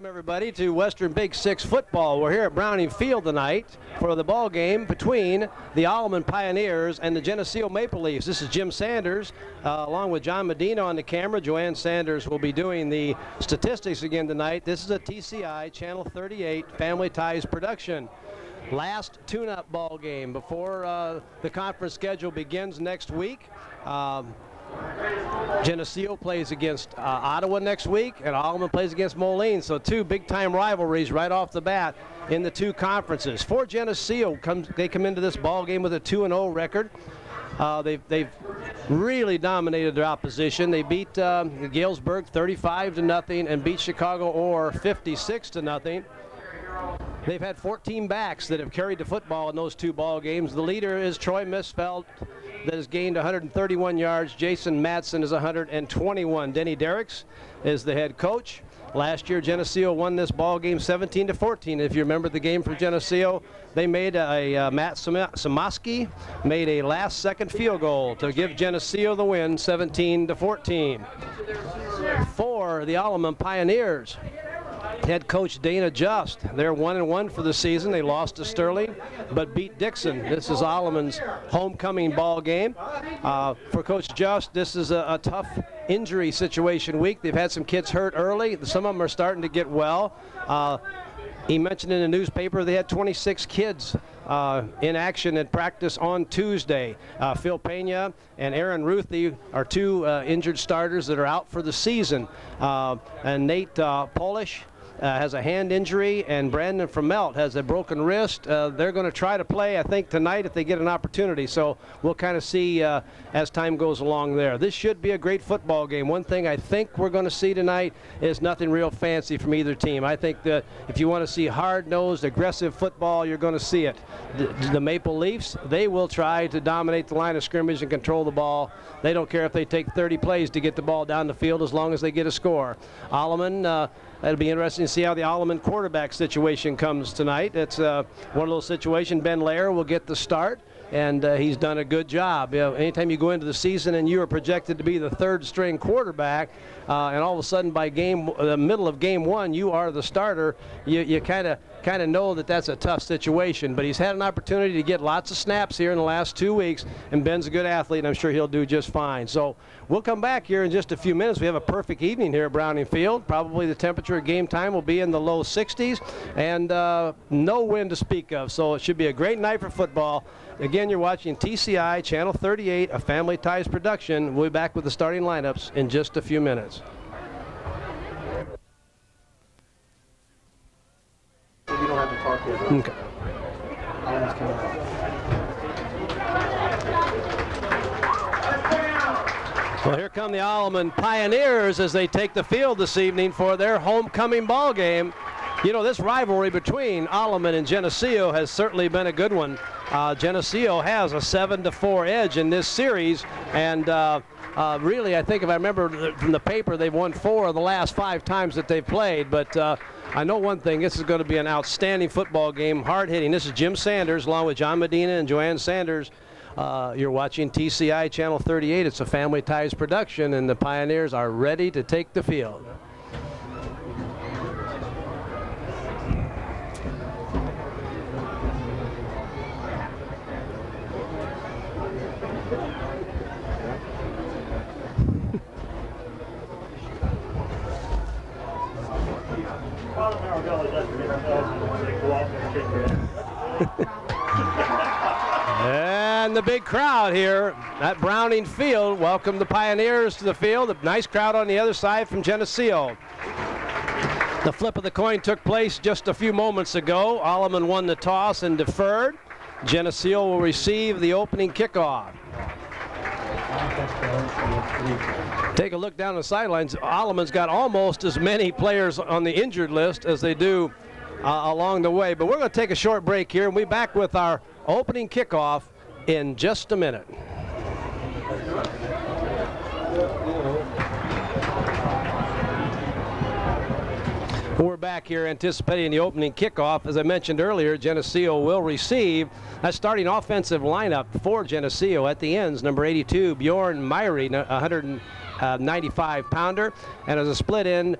Welcome everybody to Western Big Six football. We're here at Browning Field tonight for the ball game between the Alleman Pioneers and the Geneseo Maple Leafs. This is Jim Sanders along with John Medina on the camera. Joanne Sanders will be doing the statistics again tonight. This is a TCI Channel 38 Family Ties production. Last tune-up ball game before the conference schedule begins next week. Geneseo plays against Ottawa next week, and Alleman plays against Moline. So two big-time rivalries right off the bat in the two conferences. For Geneseo, they come into this ball game with a 2-0 record. They've really dominated their opposition. They beat Galesburg 35-0 and beat Chicago Orr 56-0. They've had 14 backs that have carried the football in those two ball games. The leader is Troy Misfeld, that has gained 131 yards. Jason Madsen is 121. Denny Derricks is the head coach. Last year, Geneseo won this ball game 17-14. If you remember the game for Geneseo, they made Matt Samoski made a last-second field goal to give Geneseo the win, 17-14. For the Alleman Pioneers, head coach Dana Just. They're 1-1 for the season. They lost to Sterling, but beat Dixon. This is Alleman's homecoming ball game. For Coach Just, this is a tough injury situation week. They've had some kids hurt early. Some of them are starting to get well. He mentioned in the newspaper they had 26 kids in action at practice on Tuesday. Phil Pena and Aaron Ruthie are two injured starters that are out for the season. And Nate Polish has a hand injury, and Brandon Fromelt has a broken wrist. They're going to try to play, I think, tonight if they get an opportunity. So we'll kind of see as time goes along there. This should be a great football game. One thing I think we're going to see tonight is nothing real fancy from either team. I think that if you want to see hard-nosed, aggressive football, you're going to see it. The Maple Leafs, they will try to dominate the line of scrimmage and control the ball. They don't care if they take 30 plays to get the ball down the field as long as they get a score. Alleman, it'll be interesting to see how the Alleman quarterback situation comes tonight. It's one of those situations. Ben Lair will get the start, and he's done a good job. You know, anytime you go into the season and you are projected to be the third-string quarterback, and all of a sudden by the middle of game one you are the starter, you kind of know that that's a tough situation. But he's had an opportunity to get lots of snaps here in the last 2 weeks, and Ben's a good athlete, and I'm sure he'll do just fine. So we'll come back here in just a few minutes. We have a perfect evening here at Browning Field. Probably the temperature at game time will be in the low 60s, and no wind to speak of. So it should be a great night for football. Again, you're watching TCI Channel 38, a Family Ties production. We'll be back with the starting lineups in just a few minutes. You don't have to talk yet. Okay. Well, here come the Alleman Pioneers as they take the field this evening for their homecoming ball game. You know, this rivalry between Alleman and Geneseo has certainly been a good one. Geneseo has a 7-4 edge in this series, and really, I think if I remember from the paper, they've won 4 of the last 5 times that they've played. But I know one thing, this is going to be an outstanding football game, hard-hitting. This is Jim Sanders along with John Medina and Joanne Sanders. You're watching TCI Channel 38. It's a Family Ties production, and the Pioneers are ready to take the field. And the big crowd here at Browning Field welcome the Pioneers to the field. A nice crowd on the other side from Geneseo. The flip of the coin took place just a few moments ago. Alleman won the toss and deferred. Geneseo will receive the opening kickoff. Take a look down the sidelines. Alleman's got almost as many players on the injured list as they do along the way. But we're going to take a short break here, and we'll be back with our opening kickoff in just a minute. We're back here anticipating the opening kickoff. As I mentioned earlier, Geneseo will receive that starting offensive lineup for Geneseo. At the ends, number 82, Bjorn Myrie, 95-pounder. And as a split end,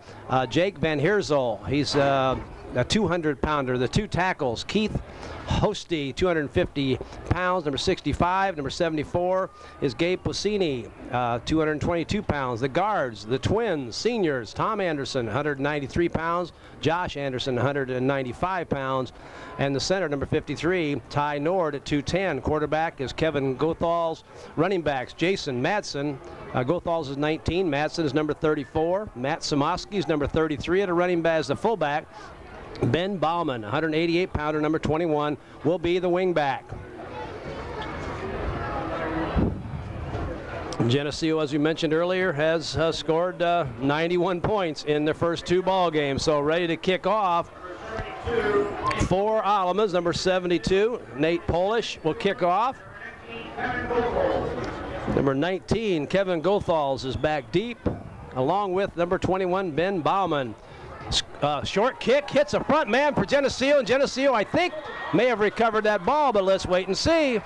Jake Van Heersel. He's a 200-pounder. The two tackles, Keith Hosty, 250 pounds, number 65. Number 74 is Gabe Puccini, 222 pounds. The guards, the twins, seniors, Tom Anderson, 193 pounds. Josh Anderson, 195 pounds. And the center, number 53, Ty Nord at 210. Quarterback is Kevin Gothals. Running backs, Jason Madsen. Gothals is 19. Madsen is number 34. Matt Samoski is number 33 at a running back as the fullback. Ben Bauman, 188-pounder, number 21, will be the wingback. Geneseo, as we mentioned earlier, has scored 91 points in their first two ball games. So ready to kick off for Alleman, number 72, Nate Polish will kick off. Number 19, Kevin Gothals is back deep, along with number 21, Ben Bauman. Short kick hits a front man for Geneseo, and Geneseo, I think, may have recovered that ball, but let's wait and see.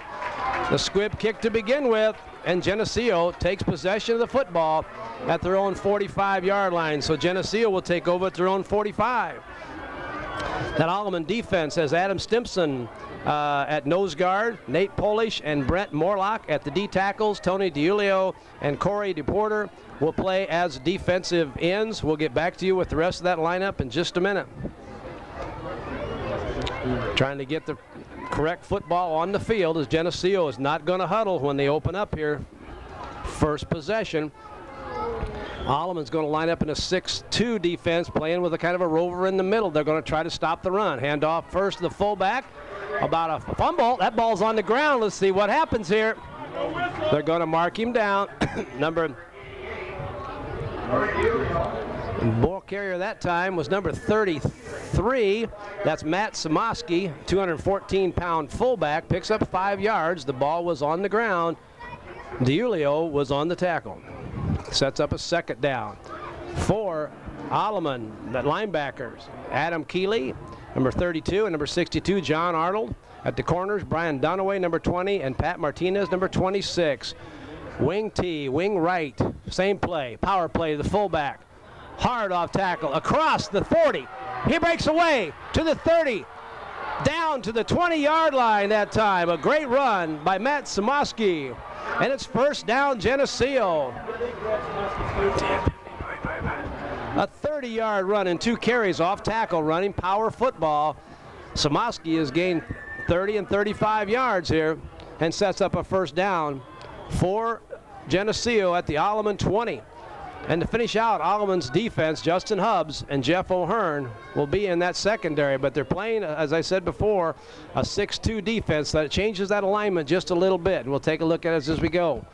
The squib kick to begin with, and Geneseo takes possession of the football at their own 45-yard line. So Geneseo will take over at their own 45. That Alleman defense has Adam Stimpson at nose guard, Nate Polish and Brent Morlock at the D tackles. Tony DiUlio and Corey DePorter will play as defensive ends. We'll get back to you with the rest of that lineup in just a minute. Trying to get the correct football on the field, as Geneseo is not going to huddle when they open up here. First possession. Alleman's going to line up in a 6-2 defense, playing with a kind of a rover in the middle. They're going to try to stop the run. Hand off first to the fullback. About a fumble. That ball's on the ground. Let's see what happens here. They're going to mark him down. Ball carrier that time was number 33. That's Matt Samoski, 214-pound fullback. Picks up 5 yards. The ball was on the ground. DiUlio was on the tackle. Sets up a second down for Alleman, the linebackers. Adam Keeley, number 32, and number 62, John Arnold. At the corners, Brian Dunaway, number 20, and Pat Martinez, number 26. Wing T, wing right, same play, power play to the fullback. Hard off tackle, across the 40. He breaks away to the 30, down to the 20-yard line that time. A great run by Matt Samoski. And it's first down, Geneseo. A 30-yard run and 2 carries off tackle, running power football. Samoski has gained 30 and 35 yards here and sets up a first down for Geneseo at the Alleman 20. And to finish out Alleman's defense, Justin Hubbs and Jeff O'Hearn will be in that secondary, but they're playing, as I said before, a 6-2 defense that changes that alignment just a little bit, and we'll take a look at it as we go.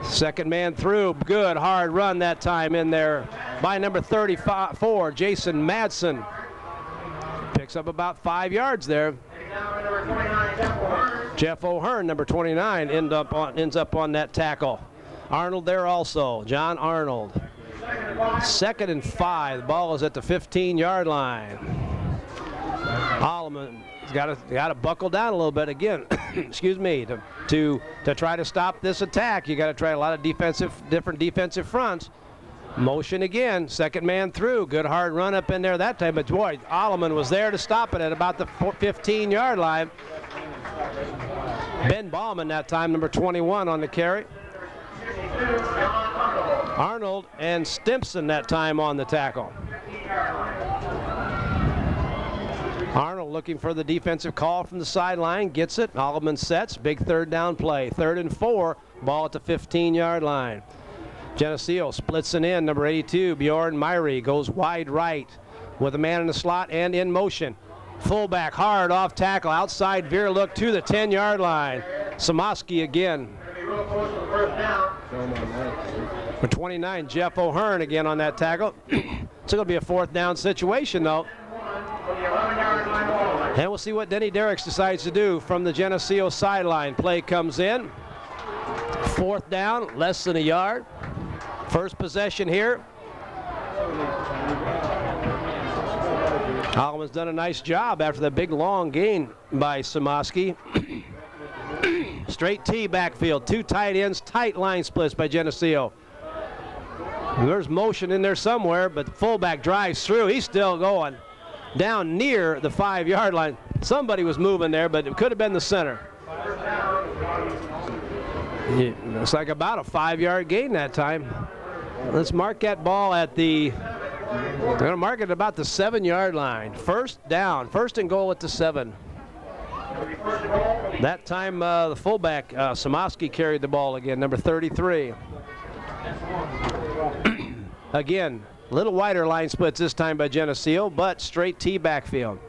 Second man through, good hard run that time in there by number 34, Jason Madsen. Picks up about 5 yards there. Jeff O'Hearn, number 29, ends up on that tackle. Arnold there also, John Arnold. 2nd and 5, the ball is at the 15-yard line. Alleman's got to buckle down a little bit again, excuse me, to try to stop this attack. You got to try a lot of different defensive fronts. Motion again, second man through, good hard run up in there that time, but boy, Alleman was there to stop it at about the 15-yard line. Ben Bauman that time, number 21 on the carry. Arnold and Stimpson that time on the tackle. Arnold looking for the defensive call from the sideline, gets it. Alleman sets, big third down play. 3rd and 4, ball at the 15-yard line. Geneseo splits an end, number 82, Bjorn Myrie goes wide right with a man in the slot and in motion. Fullback hard off tackle, outside veer look to the 10-yard line. Samoski again. For 29, Jeff O'Hearn again on that tackle. It's going to be a 4th down situation though. And we'll see what Denny Derricks decides to do from the Geneseo sideline. Play comes in. 4th down, less than a yard. First possession here. Alleman's done a nice job after the big long gain by Samoski. Straight T backfield, 2 tight ends, tight line splits by Geneseo. There's motion in there somewhere, but the fullback drives through. He's still going down near the 5-yard line. Somebody was moving there, but it could have been the center. It's like about a 5-yard gain that time. Let's mark that ball at the, they're going to mark it about the 7-yard line. First down, first and goal at the 7. That time the fullback, Samosky, carried the ball again, number 33. Again, a little wider line splits this time by Geneseo, but straight T backfield.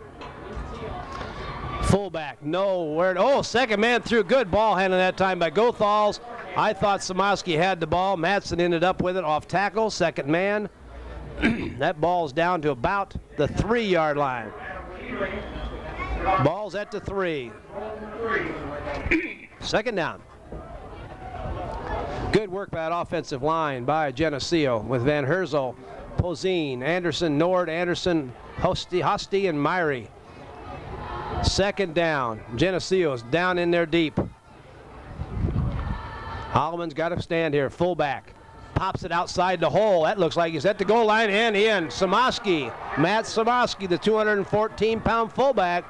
Fullback, nowhere. Oh, second man through. Good ball handling that time by Gothals. I thought Samosky had the ball. Madsen ended up with it off tackle. Second man. That ball's down to about the 3-yard line. Ball's at the 3. Second down. Good work by that offensive line by Geneseo with Van Herzel, Poseen, Anderson, Nord, Anderson, Hosty, and Myrie. Second down. Geneseo's down in there deep. Alleman's got to stand here. Fullback. Pops it outside the hole. That looks like he's at the goal line and in. Samosky, Matt Samosky, the 214-pound fullback,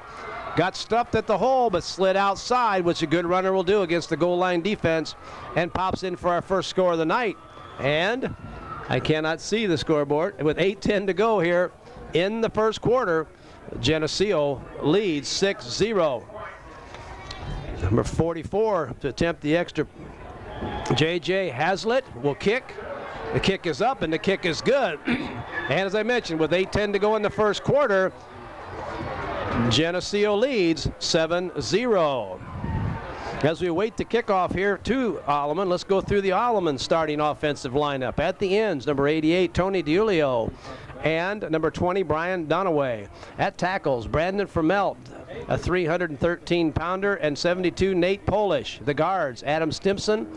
got stuffed at the hole but slid outside, which a good runner will do against the goal line defense, and pops in for our first score of the night. And I cannot see the scoreboard. With 8:10 to go here in the first quarter, Geneseo leads 6-0. Number 44 to attempt the extra. J.J. Hazlitt will kick. The kick is up and the kick is good. And as I mentioned, with 8:10 to go in the first quarter, Geneseo leads 7-0. As we wait the kickoff here to Alleman, let's go through the Alleman starting offensive lineup. At the ends, number 88, Tony DiUlio, and number 20, Brian Donaway. At tackles, Brandon Vermelt, a 313-pounder, and 72, Nate Polish. The guards, Adam Stimpson,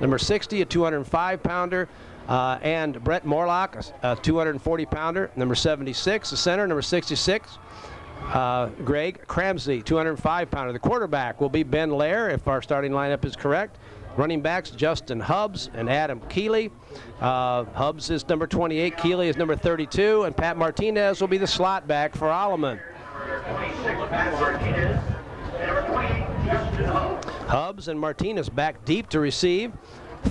number 60, a 205-pounder, and Brett Morlock, a 240-pounder, number 76. The center, number 66, Greg Cramsey, 205-pounder. The quarterback will be Ben Lair, if our starting lineup is correct. Running backs, Justin Hubbs and Adam Keeley. Hubbs is number 28, Keeley is number 32, and Pat Martinez will be the slot back for Alleman. Hubbs and Martinez back deep to receive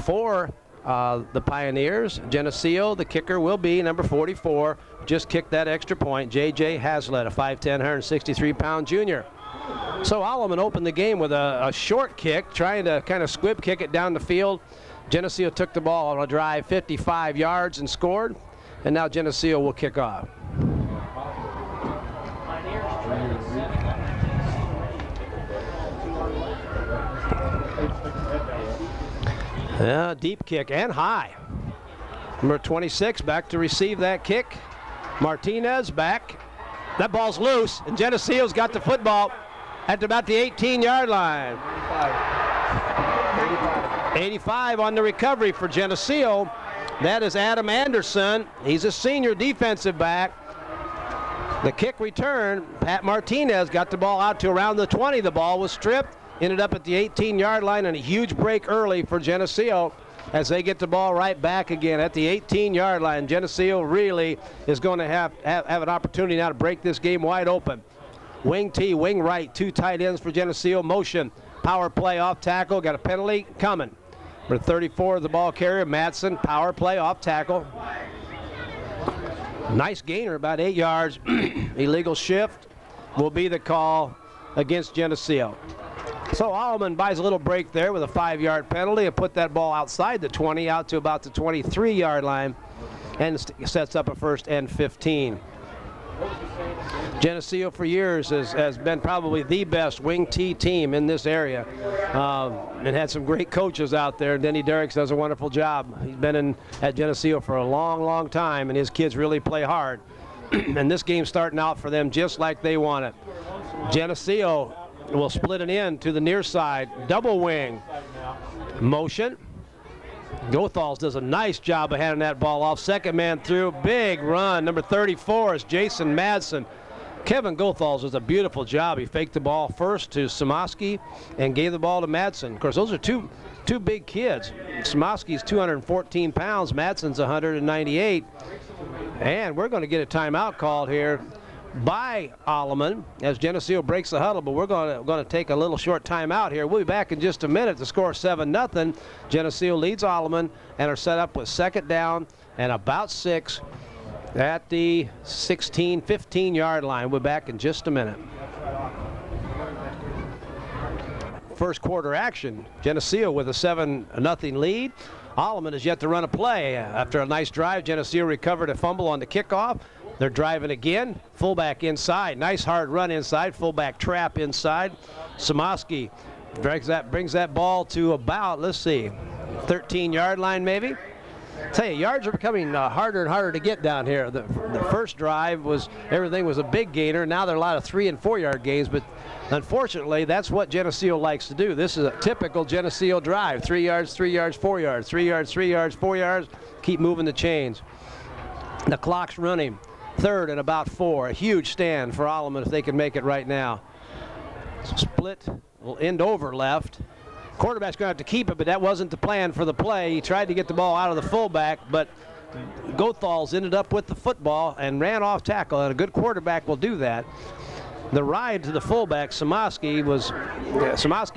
for the Pioneers. Geneseo, the kicker, will be number 44. Just kicked that extra point, J.J. Hazlitt, a 5'10", 163-pound junior. So Alleman opened the game with a short kick, trying to kind of squib kick it down the field. Geneseo took the ball on a drive 55 yards and scored. And now Geneseo will kick off. Deep kick and high. Number 26 back to receive that kick. Martinez back. That ball's loose, and Geneseo's got the football at about the 18-yard line. 85 on the recovery for Geneseo. That is Adam Anderson. He's a senior defensive back. The kick return, Pat Martinez got the ball out to around the 20. The ball was stripped, ended up at the 18-yard line, and a huge break early for Geneseo as they get the ball right back again at the 18-yard line. Geneseo really is going to have an opportunity now to break this game wide open. Wing T, wing right, 2 tight ends for Geneseo. Motion, power play off tackle, got a penalty coming. Number 34, the ball carrier, Madsen, power play off tackle. Nice gainer, about 8 yards. Illegal shift will be the call against Geneseo. So Alleman buys a little break there with a 5-yard penalty and put that ball outside the 20 out to about the 23-yard line and sets up a 1st and 15. Geneseo for years has been probably the best wing T team in this area and had some great coaches out there. Denny Derricks does a wonderful job. He's been at Geneseo for a long, long time, and his kids really play hard. And this game's starting out for them just like they want it. Geneseo will split it in to the near side, double wing. Motion. Gothals does a nice job of handing that ball off. Second man through, big run. Number 34 is Jason Madsen. Kevin Goethals does a beautiful job. He faked the ball first to Samaski and gave the ball to Madsen. Of course, those are two big kids. Samaski's 214 pounds, Madsen's 198. And we're going to get a timeout called here by Alleman as Geneseo breaks the huddle, but we're going to take a little short timeout here. We'll be back in just a minute. The score 7-0. Geneseo leads Alleman and are set up with second down and about 6 at the 15-yard line. We're back in just a minute. First quarter action. Geneseo with a 7-0 lead. Alleman has yet to run a play. After a nice drive, Geneseo recovered a fumble on the kickoff. They're driving again. Fullback inside. Nice hard run inside. Fullback trap inside. Samaski brings that ball to about, let's see, 13-yard line maybe. Tell you, yards are becoming harder and harder to get down here. The first drive was, everything was a big gainer. Now there are a lot of 3- and 4-yard gains, but unfortunately, that's what Geneseo likes to do. This is a typical Geneseo drive. 3 yards, 3 yards, 4 yards, 3 yards, 3 yards, 4 yards. Keep moving the chains. The clock's running. Third and about 4. A huge stand for Alleman if they can make it right now. Split will end over left. Quarterback's going to have to keep it, but that wasn't the plan for the play. He tried to get the ball out of the fullback, but Goethals ended up with the football and ran off tackle, and a good quarterback will do that. The ride to the fullback, Samaski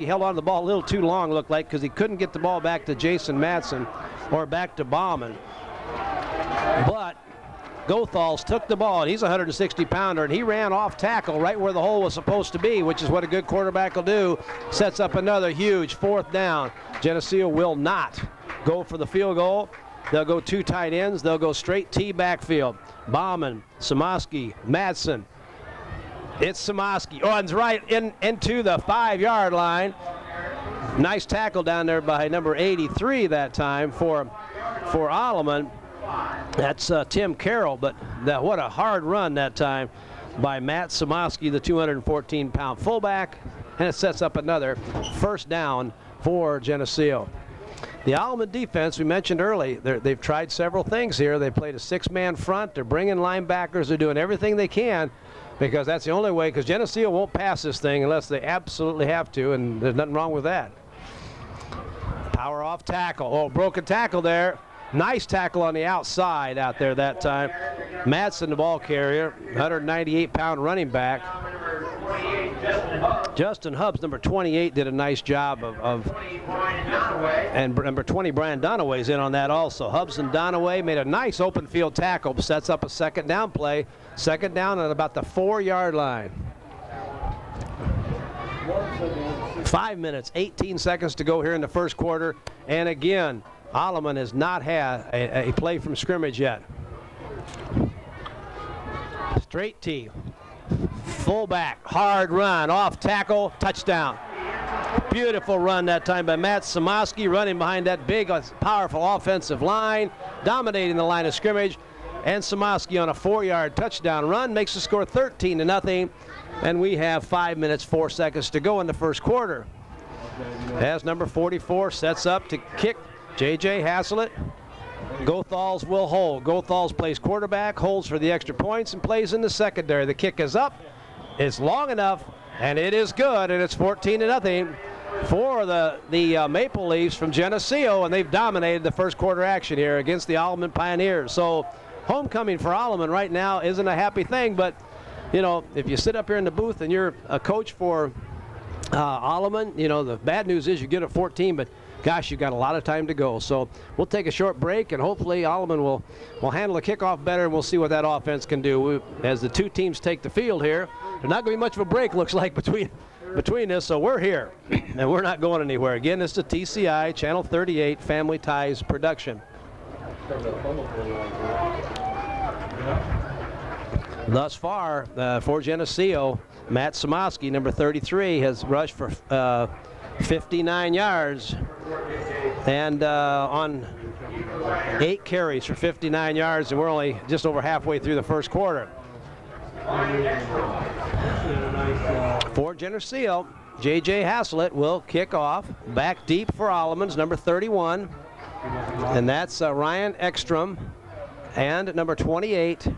held on to the ball a little too long, looked like, because he couldn't get the ball back to Jason Madsen or back to Bauman. But Goethals took the ball, and he's a 160-pounder, and he ran off tackle right where the hole was supposed to be, which is what a good quarterback will do. Sets up another huge 4th down. Geneseo will not go for the field goal. They'll go 2 tight ends. They'll go straight T backfield. Bauman, Samaski, Madsen. It's Samaski. Oh, and it's right into the 5-yard line. Nice tackle down there by number 83 that time for Alleman. That's Tim Carroll, but what a hard run that time by Matt Samaski, the 214-pound fullback, and it sets up another first down for Geneseo. The Alleman defense, we mentioned early, they've tried several things here. They played a 6-man front. They're bringing linebackers. They're doing everything they can because that's the only way, because Geneseo won't pass this thing unless they absolutely have to, and there's nothing wrong with that. Power off tackle. Oh, broken tackle there. Nice tackle on the outside out there that time. Madsen, the ball carrier, 198-pound running back. Justin Hubbs, number 28, did a nice job and number 20, Brian Donaway's in on that also. Hubbs and Donaway made a nice open field tackle, sets up a second down play. Second down at about the 4-yard line. 5 minutes, 18 seconds to go here in the first quarter. And again, Alleman has not had a play from scrimmage yet. Straight T. Fullback, hard run, off tackle, touchdown. Beautiful run that time by Matt Samaski, running behind that big, powerful offensive line, dominating the line of scrimmage. And Samaski on a 4-yard touchdown run makes the score 13-0. And we have 5 minutes, 4 seconds to go in the first quarter. As number 44 sets up to kick, J.J. Haslett. Goethals will hold. Goethals plays quarterback, holds for the extra points, and plays in the secondary. The kick is up. It's long enough, and it is good, and it's 14-0 for the Maple Leafs from Geneseo, and they've dominated the first quarter action here against the Alleman Pioneers. So homecoming for Alleman right now isn't a happy thing, but, you know, if you sit up here in the booth and you're a coach for Alleman, you know, the bad news is you get a 14, but gosh, you've got a lot of time to go. So we'll take a short break, and hopefully Alleman will handle the kickoff better, and we'll see what that offense can do. As the two teams take the field here, there's not going to be much of a break, looks like, between this. So we're here, and we're not going anywhere. Again, it's the TCI Channel 38 Family Ties production. Thus far, for Geneseo, Matt Samaski, number 33, has rushed for 59 yards and on 8 carries for 59 yards, and we're only just over halfway through the first quarter. For Geneseo, J.J. Haslett will kick off. Back deep for Alleman's number 31, and that's Ryan Ekstrom, and number 28,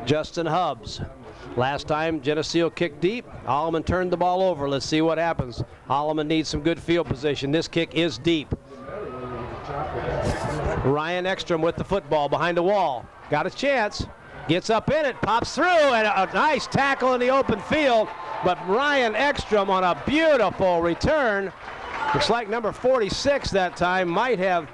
Justin Hubbs. Last time Geneseo kicked deep, Alleman turned the ball over. Let's see what happens. Alleman needs some good field position. This kick is deep. Ryan Ekstrom with the football behind the wall. Got a chance. Gets up in it, pops through, and a nice tackle in the open field. But Ryan Ekstrom on a beautiful return. Looks like number 46 that time might have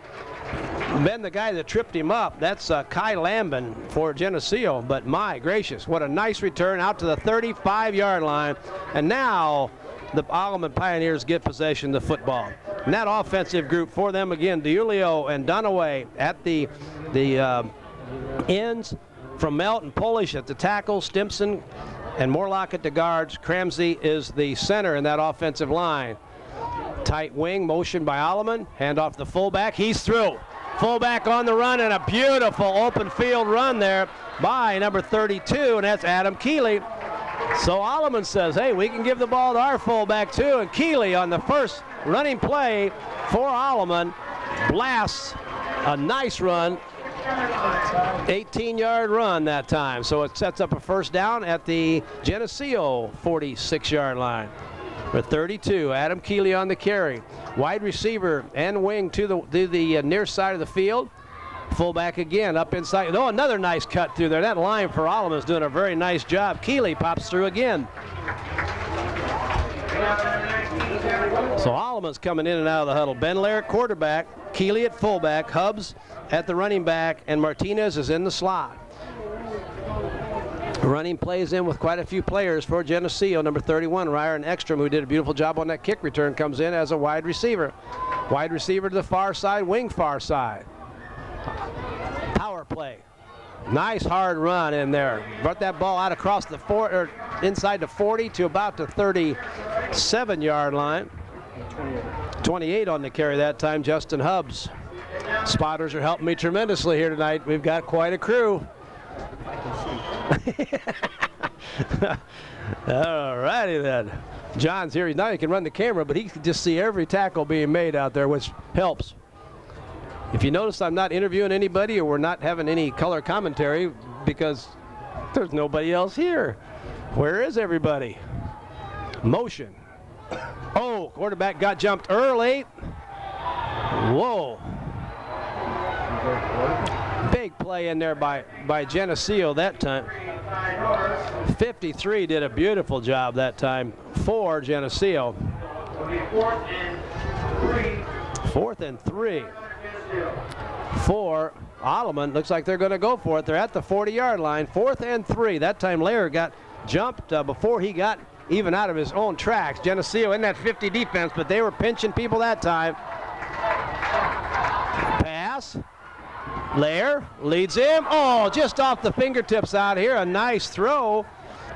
been the guy that tripped him up. That's Kai Lamben for Geneseo. But my gracious, what a nice return out to the 35-yard line. And now the Alleman Pioneers get possession of the football. And that offensive group for them again, DiUlio and Dunaway at the ends, from Melton, Polish at the tackle, Stimson and Morlock at the guards. Cramsey is the center in that offensive line. Tight wing motion by Alleman. Hand off the fullback. He's through. Fullback on the run, and a beautiful open field run there by number 32, and that's Adam Keeley. So Alleman says, hey, we can give the ball to our fullback too, and Keeley on the first running play for Alleman blasts a nice run. 18-yard run that time. So it sets up a first down at the Geneseo 46-yard line. With 32, Adam Keeley on the carry. Wide receiver and wing to the near side of the field. Fullback again up inside. Oh, another nice cut through there. That line for Alleman is doing a very nice job. Keeley pops through again. So Alleman's coming in and out of the huddle. Ben Lair at quarterback, Keeley at fullback, Hubbs at the running back, and Martinez is in the slot. Running plays in with quite a few players for Geneseo. Number 31, Ryan Ekstrom, who did a beautiful job on that kick return, comes in as a wide receiver. Wide receiver to the far side, wing far side. Power play. Nice hard run in there. Brought that ball out across the inside the 40 to about the 37-yard line. 28 on the carry that time, Justin Hubbs. Spotters are helping me tremendously here tonight. We've got quite a crew. All righty then. John's here. Now he can run the camera, but he can just see every tackle being made out there, which helps. If you notice, I'm not interviewing anybody, or we're not having any color commentary because there's nobody else here. Where is everybody? Motion. Oh, quarterback got jumped early. Whoa. Big play in there by Geneseo that time. 53 did a beautiful job that time for Geneseo. 4th and 3 for Alleman. Looks like they're going to go for it. They're at the 40-yard line. 4th and 3. That time Lair got jumped before he got even out of his own tracks. Geneseo in that 50 defense, but they were pinching people that time. Pass. Lair leads him. Oh, just off the fingertips out here. A nice throw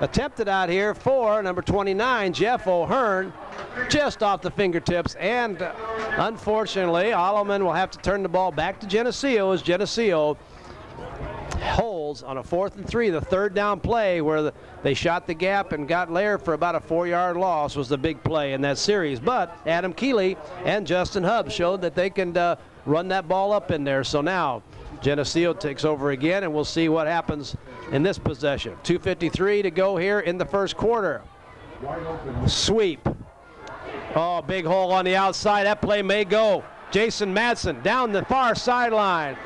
attempted out here for number 29, Jeff O'Hearn. Just off the fingertips. And unfortunately, Alleman will have to turn the ball back to Geneseo as Geneseo holds on a 4th and 3, the third down play where they shot the gap and got Lair for about a 4-yard loss was the big play in that series. But Adam Keeley and Justin Hubbs showed that they can run that ball up in there. So now Geneseo takes over again, and we'll see what happens in this possession. 2:53 to go here in the first quarter. Sweep. Oh, big hole on the outside. That play may go. Jason Madsen down the far sideline.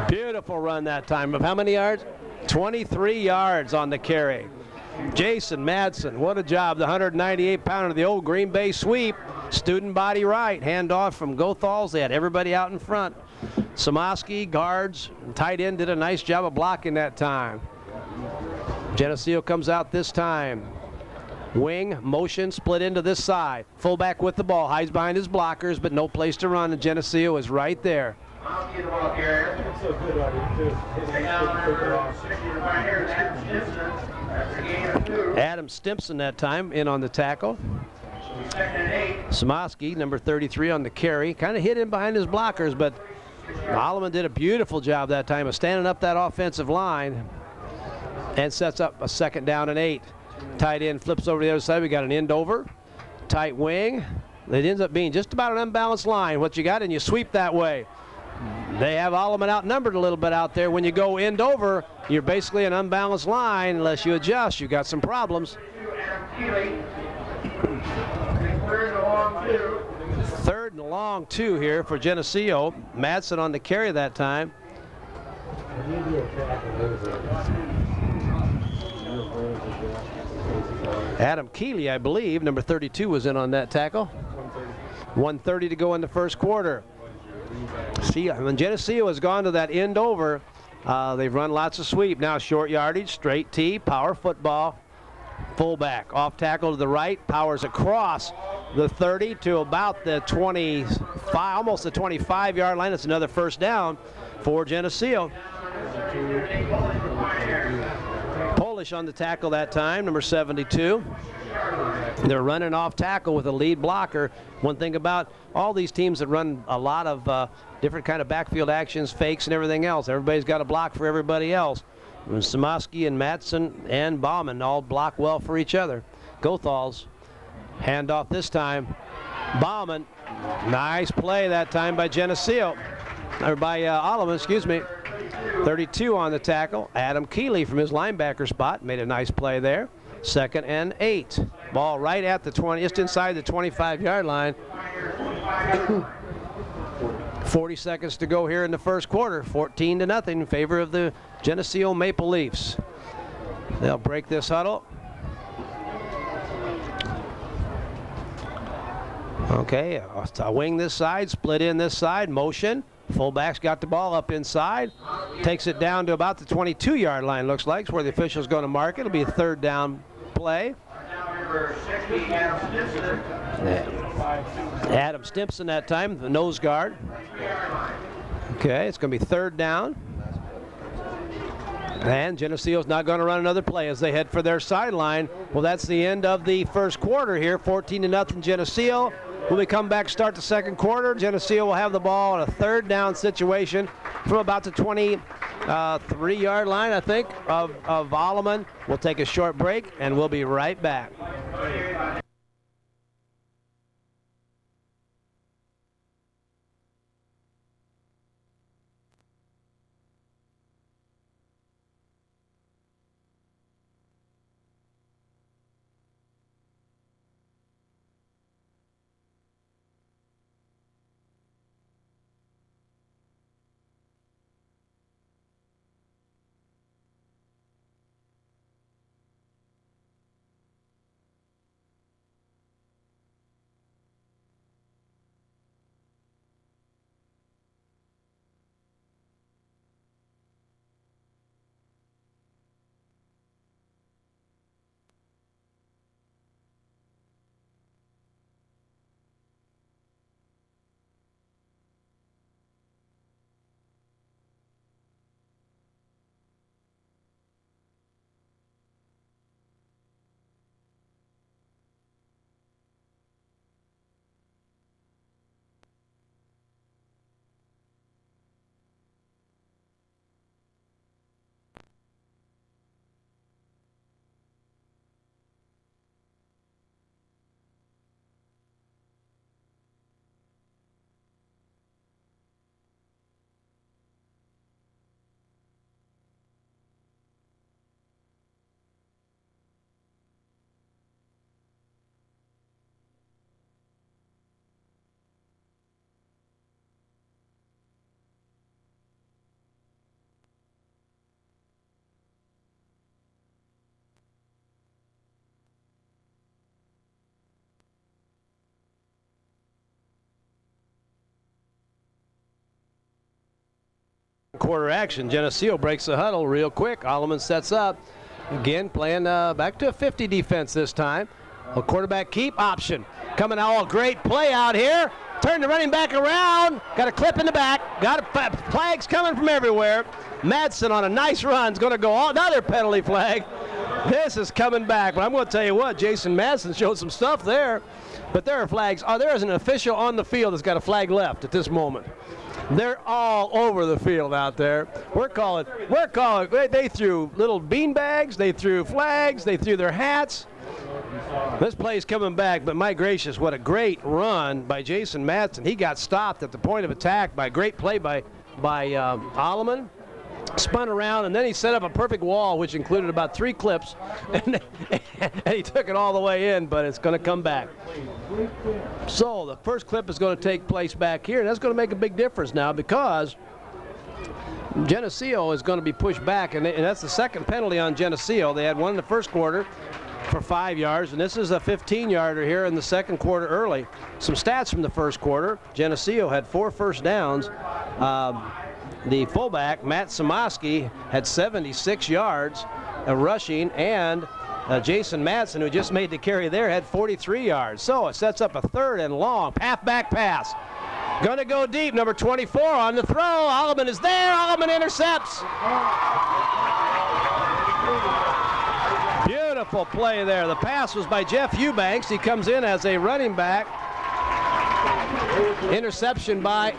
Beautiful run that time. Of how many yards? 23 yards on the carry. Jason Madsen, what a job. The 198-pounder, the old Green Bay sweep. Student body right. Handoff from Gothals. They had everybody out in front. Samoski, guards, and tight end did a nice job of blocking that time. Geneseo comes out this time. Wing, motion, split into this side. Fullback with the ball, hides behind his blockers, but no place to run, and Geneseo is right there. Adam Stimson that time in on the tackle. Samoski, number 33 on the carry. Kind of hid in behind his blockers, but Alleman did a beautiful job that time of standing up that offensive line and sets up a 2nd down and 8. Tight end flips over to the other side. We got an end over. Tight wing. It ends up being just about an unbalanced line. What you got, and you sweep that way. They have Alleman outnumbered a little bit out there. When you go end over, you're basically an unbalanced line. Unless you adjust, you've got some problems. Third and long 2 here for Geneseo. Madsen on the carry that time. Adam Keeley, I believe, number 32, was in on that tackle. 1:30 to go in the first quarter. See, when Geneseo has gone to that end over, they've run lots of sweep. Now short yardage, straight T, power football, fullback. Off tackle to the right, powers across the 30 to about the 25, almost the 25-yard line. It's another first down for Geneseo. Polish on the tackle that time, number 72. They're running off tackle with a lead blocker. One thing about all these teams that run a lot of different kind of backfield actions, fakes and everything else, everybody's got a block for everybody else. And Samoski and Madsen and Bauman all block well for each other. Gothals, handoff this time. Bauman, nice play that time by Geneseo, or by Alleman, excuse me. 32 on the tackle. Adam Keeley from his linebacker spot made a nice play there. 2nd and 8. Ball right at the 20, just inside the 25-yard line. 40 seconds to go here in the first quarter. 14-0 in favor of the Geneseo Maple Leafs. They'll break this huddle. Okay, a wing this side, split in this side, motion. Fullback's got the ball up inside, takes it down to about the 22-yard line, looks like. It's where the official's going to mark it. It'll be a 3rd down play. Adam Stimpson that time, the nose guard. Okay, it's going to be 3rd down. And Geneseo's not going to run another play as they head for their sideline. Well, that's the end of the first quarter here, 14-0 Geneseo. When we come back, start the second quarter, Geneseo will have the ball in a 3rd down situation from about the 23-yard line, I think, of Alleman. We'll take a short break, and we'll be right back. Quarter action. Geneseo breaks the huddle real quick. Alleman sets up. Again, playing back to a 50 defense this time. A quarterback keep option. Coming out, great play out here. Turn the running back around. Got a clip in the back. Got flags coming from everywhere. Madsen on a nice run is going to go another penalty flag. This is coming back. But I'm going to tell you what, Jason Madsen showed some stuff there. But there are flags. There is an official on the field that's got a flag left at this moment. They're all over the field out there. We're calling, they threw little bean bags, they threw flags, they threw their hats. This play's coming back, but my gracious, what a great run by Jason Madsen. He got stopped at the point of attack by a great play by by Alleman. Spun around, and then he set up a perfect wall, which included about 3 clips, and he took it all the way in, but it's going to come back. So the first clip is going to take place back here, and that's going to make a big difference now because Geneseo is going to be pushed back, and that's the second penalty on Geneseo. They had one in the first quarter for 5 yards, and this is a 15-yarder here in the second quarter early. Some stats from the first quarter. Geneseo had 4 first downs. The fullback, Matt Samoski, had 76 yards rushing, and Jason Madsen, who just made the carry there, had 43 yards. So it sets up a 3rd and long halfback pass. Going to go deep, number 24 on the throw. Alleman is there. Alleman intercepts. Beautiful play there. The pass was by Jeff Eubanks. He comes in as a running back. Interception by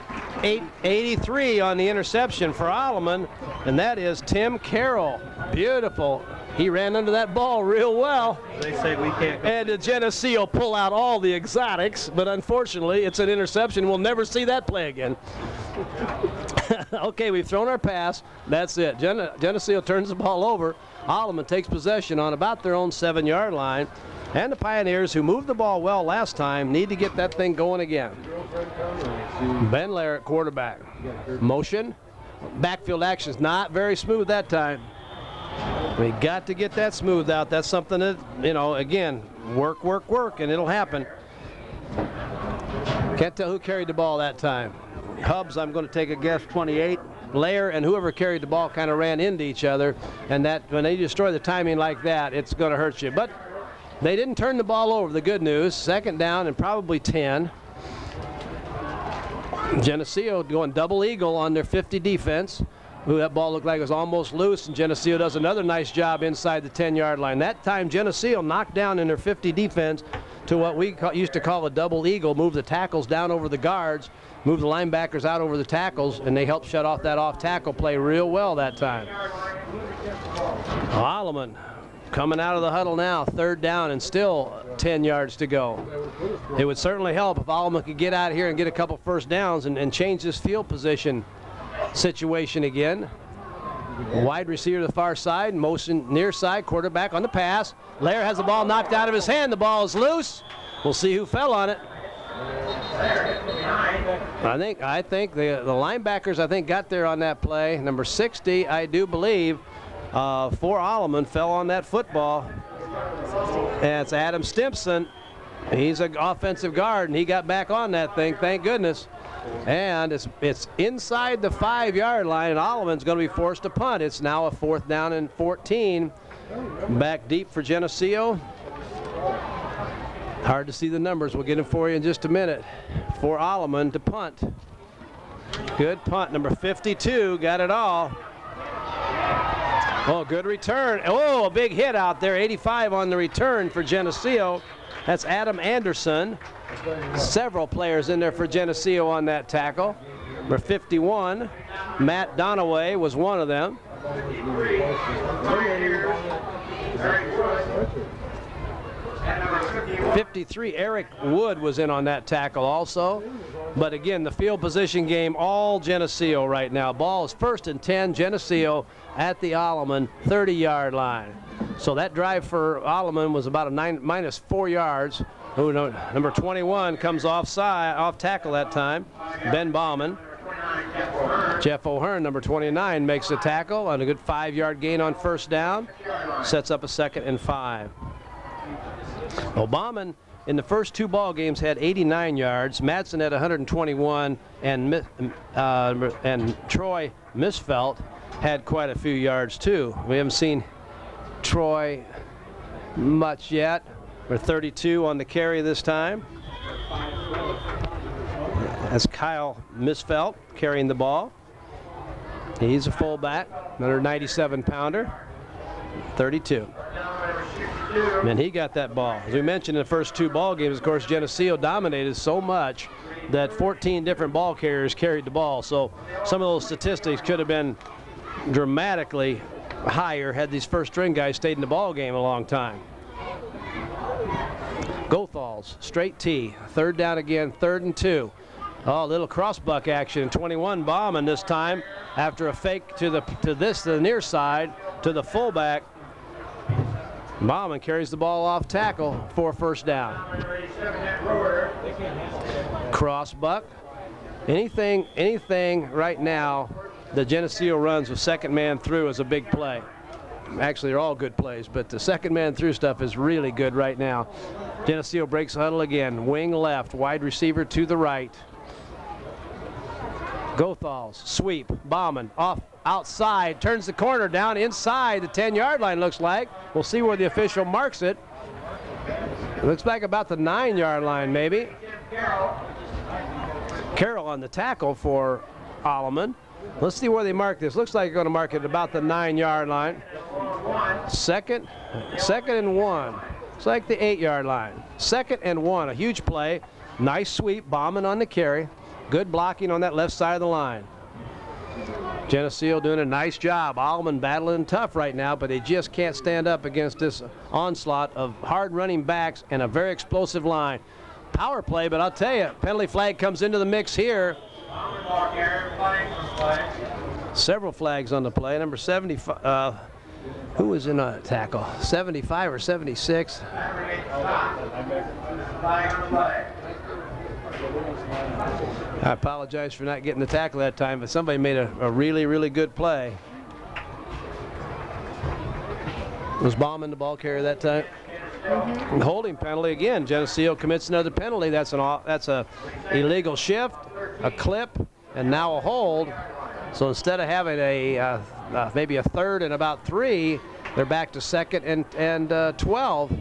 83 on the interception for Alleman, and that is Tim Carroll. Beautiful. He ran under that ball real well. They say we can't. And the Geneseo pull out all the exotics, but unfortunately it's an interception. We'll never see that play again. Okay, we've thrown our pass. That's it. Geneseo turns the ball over. Alleman takes possession on about their own 7-yard line. And the Pioneers, who moved the ball well last time, need to get that thing going again. Ben Lair at quarterback. Motion. Backfield action is not very smooth that time. We got to get that smoothed out. That's something that, again, work, and it'll happen. Can't tell who carried the ball that time. Hubbs, I'm going to take a guess, 28. Lair and whoever carried the ball kind of ran into each other, and that when they destroy the timing like that, it's going to hurt you. But they didn't turn the ball over, the good news. 2nd down and probably 10. Geneseo going double eagle on their 50 defense. That ball looked like it was almost loose, and Geneseo does another nice job inside the 10-yard line. That time Geneseo knocked down in their 50 defense to what we used to call a double eagle, move the tackles down over the guards, move the linebackers out over the tackles, and they helped shut off that off-tackle play real well that time. Alleman coming out of the huddle now, 3rd down and still 10 yards to go. It would certainly help if Alleman could get out here and get a couple first downs and change this field position situation again. Wide receiver to the far side, motion near side, quarterback on the pass. Lair has the ball knocked out of his hand. The ball is loose. We'll see who fell on it. I think the linebackers got there on that play. Number 60, I do believe, for Alleman, fell on that football. And it's Adam Stimpson. He's an offensive guard, and he got back on that thing, thank goodness. And it's inside the 5-yard line, and Alleman's going to be forced to punt. It's now a 4th down and 14. Back deep for Geneseo. Hard to see the numbers. We'll get them for you in just a minute. For Alleman to punt. Good punt. Number 52 got it all. Oh, good return. Oh, a big hit out there. 85 on the return for Geneseo. That's Adam Anderson. Several players in there for Geneseo on that tackle. Number 51, Matt Donaway was one of them. 53, Eric Wood was in on that tackle also. But again, the field position game, all Geneseo right now. Ball is 1st and 10, Geneseo at the Alleman 30-yard line. So that drive for Alleman was about a minus 4 yards. Oh, no, number 21 comes off tackle that time, Ben Bauman. Jeff O'Hearn, number 29, makes the tackle on a good 5-yard gain on 1st down. Sets up a 2nd and 5. Bauman in the first 2 ball games had 89 yards. Madsen had 121, and Troy Misfelt had quite a few yards too. We haven't seen Troy much yet. We're 32 on the carry this time. That's Kyle Misfelt carrying the ball. He's a fullback, another 97-pounder, 32. And he got that ball. As we mentioned in the first 2 ball games, of course, Geneseo dominated so much that 14 different ball carriers carried the ball. So some of those statistics could have been dramatically higher had these first-string guys stayed in the ball game a long time. Gothals, straight T, 3rd down again, 3rd and 2. Oh, a little crossbuck action. 21 Bauman this time after a fake to the near side to the fullback. Bauman carries the ball off tackle for first down. Crossbuck. Anything right now the Geneseo runs with second man through is a big play. Actually, they're all good plays, but the second man through stuff is really good right now. Geneseo breaks the huddle again. Wing left, wide receiver to the right. Gothals, sweep, Bauman off outside, turns the corner down inside the 10-yard line, looks like. We'll see where the official marks it. It looks like about the 9-yard line, maybe. Carroll on the tackle for Alleman. Let's see where they mark this. Looks like they're going to mark it about the 9-yard line. Second and 1. It's like the 8-yard line. 2nd and 1, a huge play. Nice sweep, Bauman on the carry. Good blocking on that left side of the line. Geneseo doing a nice job. Alleman battling tough right now, but they just can't stand up against this onslaught of hard running backs and a very explosive line. Power play, but I'll tell you, penalty flag comes into the mix here. Several flags on the play. Number 75, who was in a tackle? 75 or 76? I apologize for not getting the tackle that time, but somebody made a really, really good play. Was Bauman the ball carrier that time? Mm-hmm. Holding penalty again. Geneseo commits another penalty. That's a illegal shift, a clip, and now a hold. So instead of having maybe a 3rd and about 3, they're back to 2nd and 12.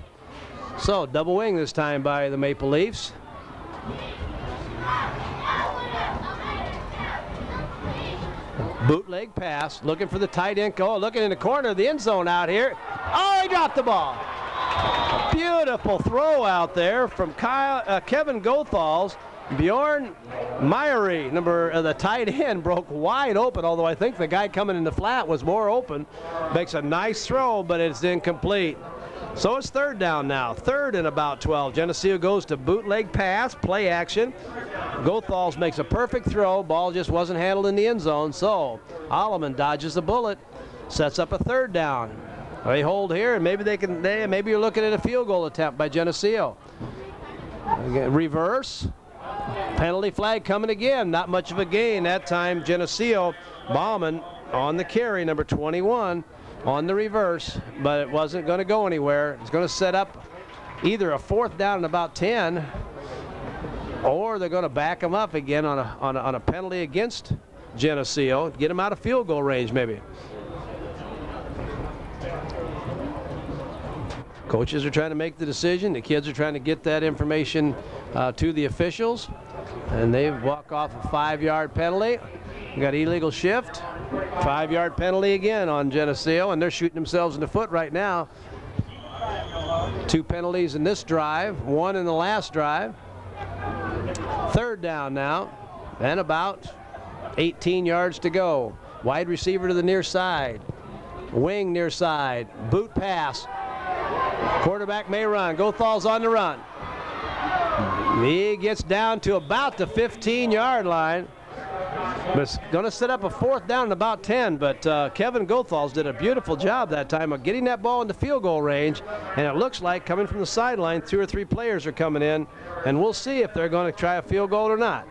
So double wing this time by the Maple Leafs. Bootleg pass, looking for the tight end. Oh, looking in the corner of the end zone out here. Oh, he dropped the ball. Beautiful throw out there from Kevin Gothals. Bjorn Meyeri, the tight end, broke wide open, although I think the guy coming in the flat was more open. Makes a nice throw, but it's incomplete. So it's 3rd down now, 3rd and about 12. Geneseo goes to bootleg pass, play action. Gothals makes a perfect throw. Ball just wasn't handled in the end zone. So Alleman dodges the bullet, sets up a 3rd down. They hold here, and maybe you're looking at a field goal attempt by Geneseo. Again, reverse. Penalty flag coming again. Not much of a gain that time. Geneseo. Bauman on the carry, number 21. On the reverse, but it wasn't going to go anywhere. It's going to set up either a 4th down and about 10, or they're going to back them up again on a penalty against Geneseo, get them out of field goal range maybe. Coaches are trying to make the decision. The kids are trying to get that information to the officials, and they walk off a 5-yard penalty. We got illegal shift. 5-yard penalty again on Geneseo, and they're shooting themselves in the foot right now. 2 penalties in this drive, 1 in the last drive. 3rd down now, and about 18 yards to go. Wide receiver to the near side. Wing near side. Boot pass. Quarterback may run. Gothals on the run. He gets down to about the 15-yard line. But it's going to set up a 4th down and about 10, but Kevin Gothals did a beautiful job that time of getting that ball into field goal range, and it looks like coming from the sideline, 2 or 3 players are coming in, and we'll see if they're going to try a field goal or not.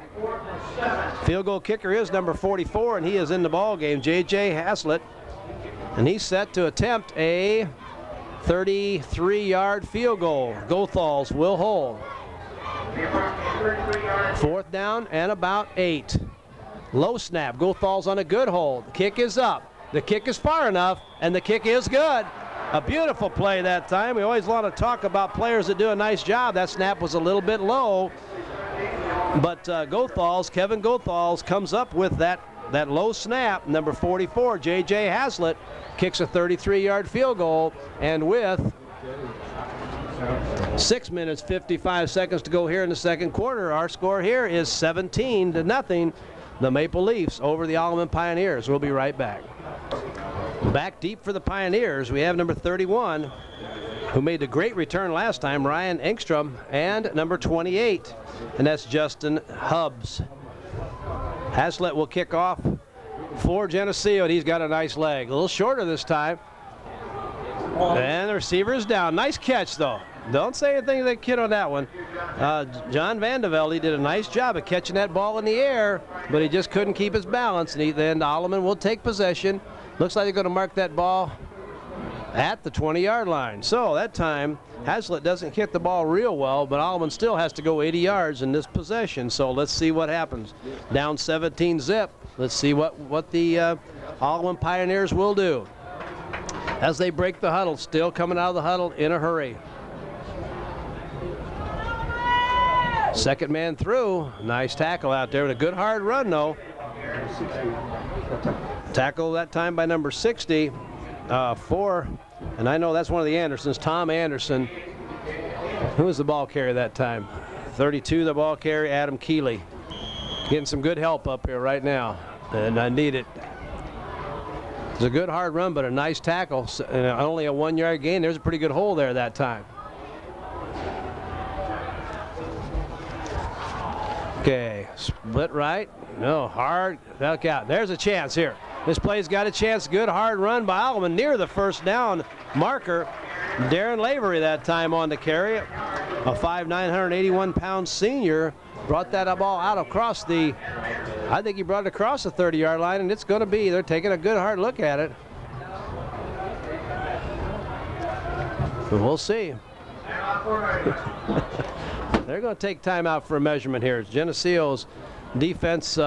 Field goal kicker is number 44, and he is in the ball game, J.J. Haslett, and he's set to attempt a 33-yard field goal. Gothals will hold. 4th down and about 8. Low snap. Gothals on a good hold. The kick is up. The kick is far enough, and the kick is good. A beautiful play that time. We always want to talk about players that do a nice job. That snap was a little bit low, but Kevin Gothals comes up with that low snap. Number 44, J.J. Haslett, kicks a 33-yard field goal, and with 6 minutes, 55 seconds to go here in the 2nd quarter, our score here is 17-0. The Maple Leafs over the Alleman Pioneers. We'll be right back. Back deep for the Pioneers, we have number 31, who made a great return last time, Ryan Engstrom, and number 28, and that's Justin Hubbs. Hazlitt will kick off for Geneseo, and he's got a nice leg. A little shorter this time. And the receiver is down. Nice catch, though. Don't say anything to the kid on that one. John Vandevelde did a nice job of catching that ball in the air, but he just couldn't keep his balance. And then Alleman will take possession. Looks like they're going to mark that ball at the 20-yard line. So that time, Hazlitt doesn't hit the ball real well, but Alleman still has to go 80 yards in this possession. So let's see what happens. Down 17 zip. Let's see what the Alleman Pioneers will do as they break the huddle. Still coming out of the huddle in a hurry. Second man through. Nice tackle out there, and a good hard run, though. Tackle that time by number 60 for, and I know that's one of the Andersons, Tom Anderson. Who was the ball carrier that time? 32, the ball carrier, Adam Keeley. Getting some good help up here right now, and I need it. It's a good hard run, but a nice tackle. Only a 1-yard gain. There's a pretty good hole there that time. Okay, split right. No, hard. Look out. There's a chance here. This play's got a chance. Good hard run by Alleman near the first down marker. Darren Lavery that time on the carry. A 5'9", 181-pound senior brought that ball out across the, I think he brought it across the 30-yard line, and it's going to be, they're taking a good hard look at it. But we'll see. They're going to take time out for a measurement here. Geneseo's defense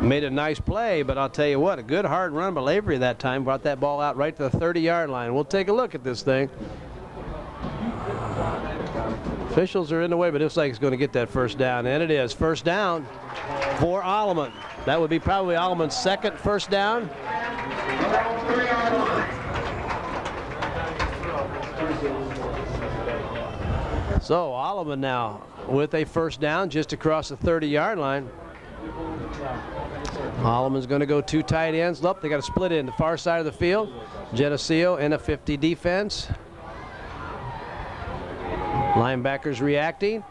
made a nice play, but I'll tell you what, a good hard run by Lavery that time. Brought that ball out right to the 30-yard line. We'll take a look at this thing. Officials are in the way, but it looks like it's going to get that first down, and it is. First down for Alleman. That would be probably Alleman's second first down. So Alleman now with a first down just across the 30-yard line. Alleman's going to go 2 tight ends. Look, they got to split in the far side of the field. Geneseo in a 50 defense. Linebackers reacting.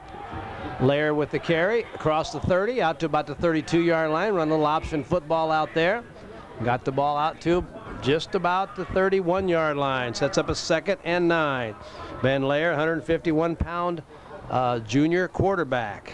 Lair with the carry across the 30 out to about the 32-yard line. Run a little option football out there. Got the ball out to just about the 31-yard line. Sets up a 2nd and 9. Ben Lair, 151-pound junior quarterback.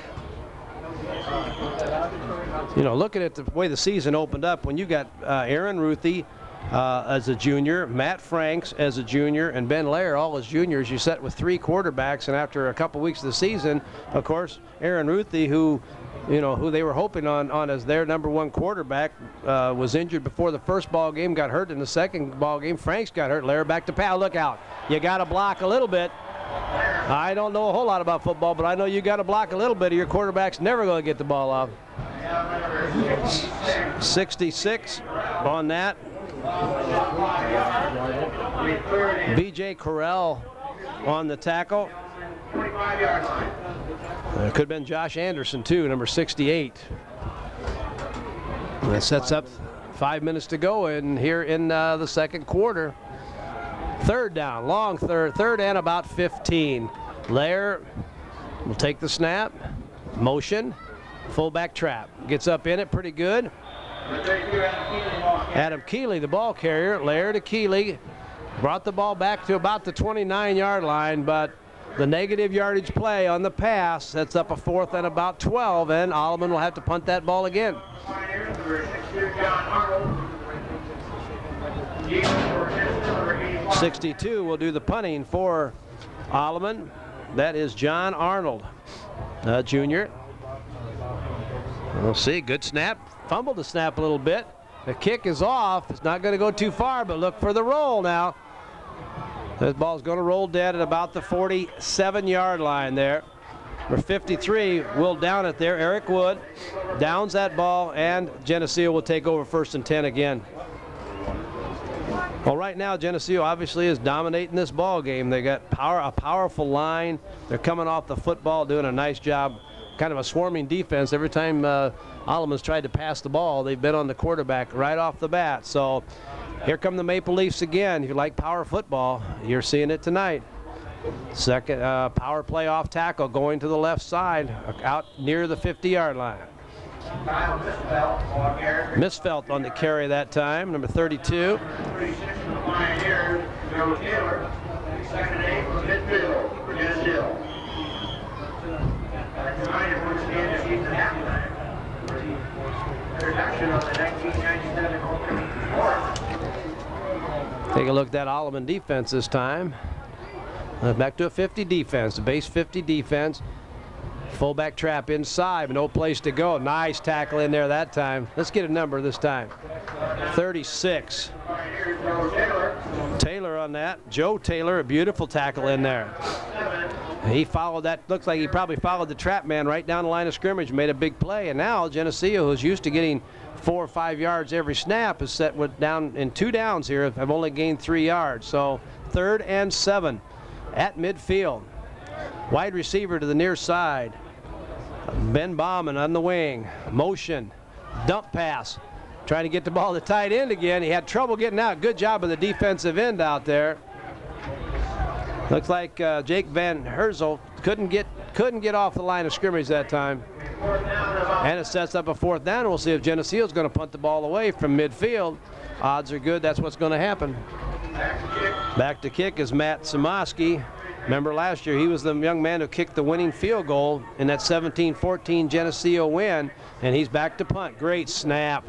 You know, looking at the way the season opened up, when you got Aaron Ruthie as a junior, Matt Franks as a junior, and Ben Lair all as juniors, you set with 3 quarterbacks, and after a couple weeks of the season, of course, Aaron Ruthie, who they were hoping on as their #1 quarterback, was injured before the first ball game, got hurt in the second ball game. Franks got hurt. Lair back to Powell. Look out. You got to block a little bit. I don't know a whole lot about football, but I know you got to block a little bit or your quarterback's never going to get the ball off. 66 on that. B.J. Correll on the tackle. It could have been Josh Anderson, too, number 68. That sets up 5 minutes to go in here in the second quarter. Third down, long third and about 15. Lair will take the snap, motion, fullback trap. Gets up in it pretty good. Adam Keeley, the ball carrier. Lair to Keeley. Brought the ball back to about the 29-yard line, but the negative yardage play on the pass sets up a 4th and about 12, and Alleman will have to punt that ball again. 62 will do the punting for Alleman. That is John Arnold, junior. We'll see, good snap. Fumbled the snap a little bit. The kick is off. It's not going to go too far, but look for the roll now. This ball's going to roll dead at about the 47-yard line there. Number 53 will down it there. Eric Wood downs that ball, and Geneseo will take over 1st and 10 again. Well, right now, Geneseo obviously is dominating this ball game. They got a powerful line. They're coming off the football, doing a nice job. Kind of a swarming defense. Every time Alleman's tried to pass the ball, they've been on the quarterback right off the bat. So here come the Maple Leafs again. If you like power football, you're seeing it tonight. Second power play off tackle going to the left side, out near the 50-yard line. Misfelt on the carry that time, number 32. 36 for the Pioneers, Joe Taylor. Second name for midfield for Geneseo. Reminder once again to see the halftime for the introduction of the 1997 opening sport. Take a look at that Alleman defense this time. Back to a 50 defense, a base 50 defense. Fullback trap inside, no place to go. Nice tackle in there that time. Let's get a number this time. 36. Taylor on that. Joe Taylor, a beautiful tackle in there. He followed that. Looks like he probably followed the trap man right down the line of scrimmage, made a big play. And now Geneseo, who's used to getting 4 or 5 yards every snap, is set with down in 2 downs here. Have only gained 3 yards. So 3rd and 7 at midfield. Wide receiver to the near side. Ben Bauman on the wing. Motion. Dump pass. Trying to get the ball to the tight end again. He had trouble getting out. Good job of the defensive end out there. Looks like Jake Van Herzel couldn't get off the line of scrimmage that time. And it sets up a 4th down. We'll see if Geneseo is going to punt the ball away from midfield. Odds are good. That's what's going to happen. Back to kick is Matt Samoski. Remember last year, he was the young man who kicked the winning field goal in that 17-14 Geneseo win, and he's back to punt. Great snap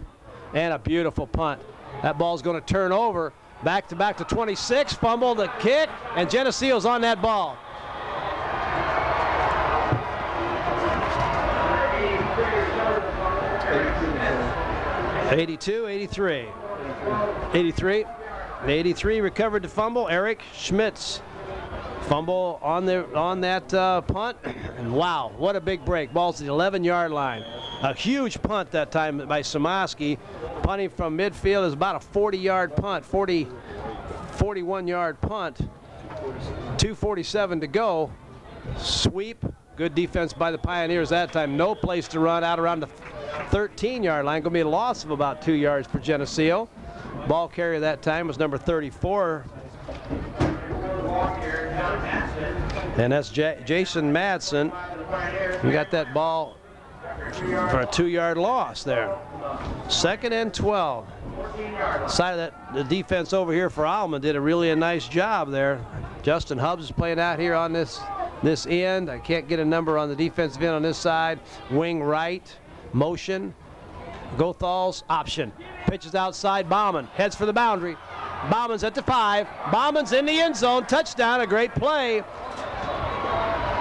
and a beautiful punt. That ball's going to turn over. Back to 26, fumble the kick, and Geneseo's on that ball. (82-83). 83 recovered to fumble. Eric Schmitz. Fumble on that punt, and wow, what a big break. Ball's at the 11-yard line. A huge punt that time by Samoski. Punting from midfield is about a 40-yard punt, 41-yard punt. 2:47 to go. Sweep. Good defense by the Pioneers that time. No place to run out around the 13-yard line. Going to be a loss of about 2 yards for Geneseo. Ball carrier that time was number 34. And that's Jason Madsen. He got that ball for a 2-yard loss there. 2nd and 12. Side of that, the defense over here for Alleman did a nice job there. Justin Hubbs is playing out here on this end. I can't get a number on the defensive end on this side. Wing right, motion. Gothal's option. Pitches outside, Bauman heads for the boundary. Bauman's at the 5. Bauman's in the end zone. Touchdown, a great play.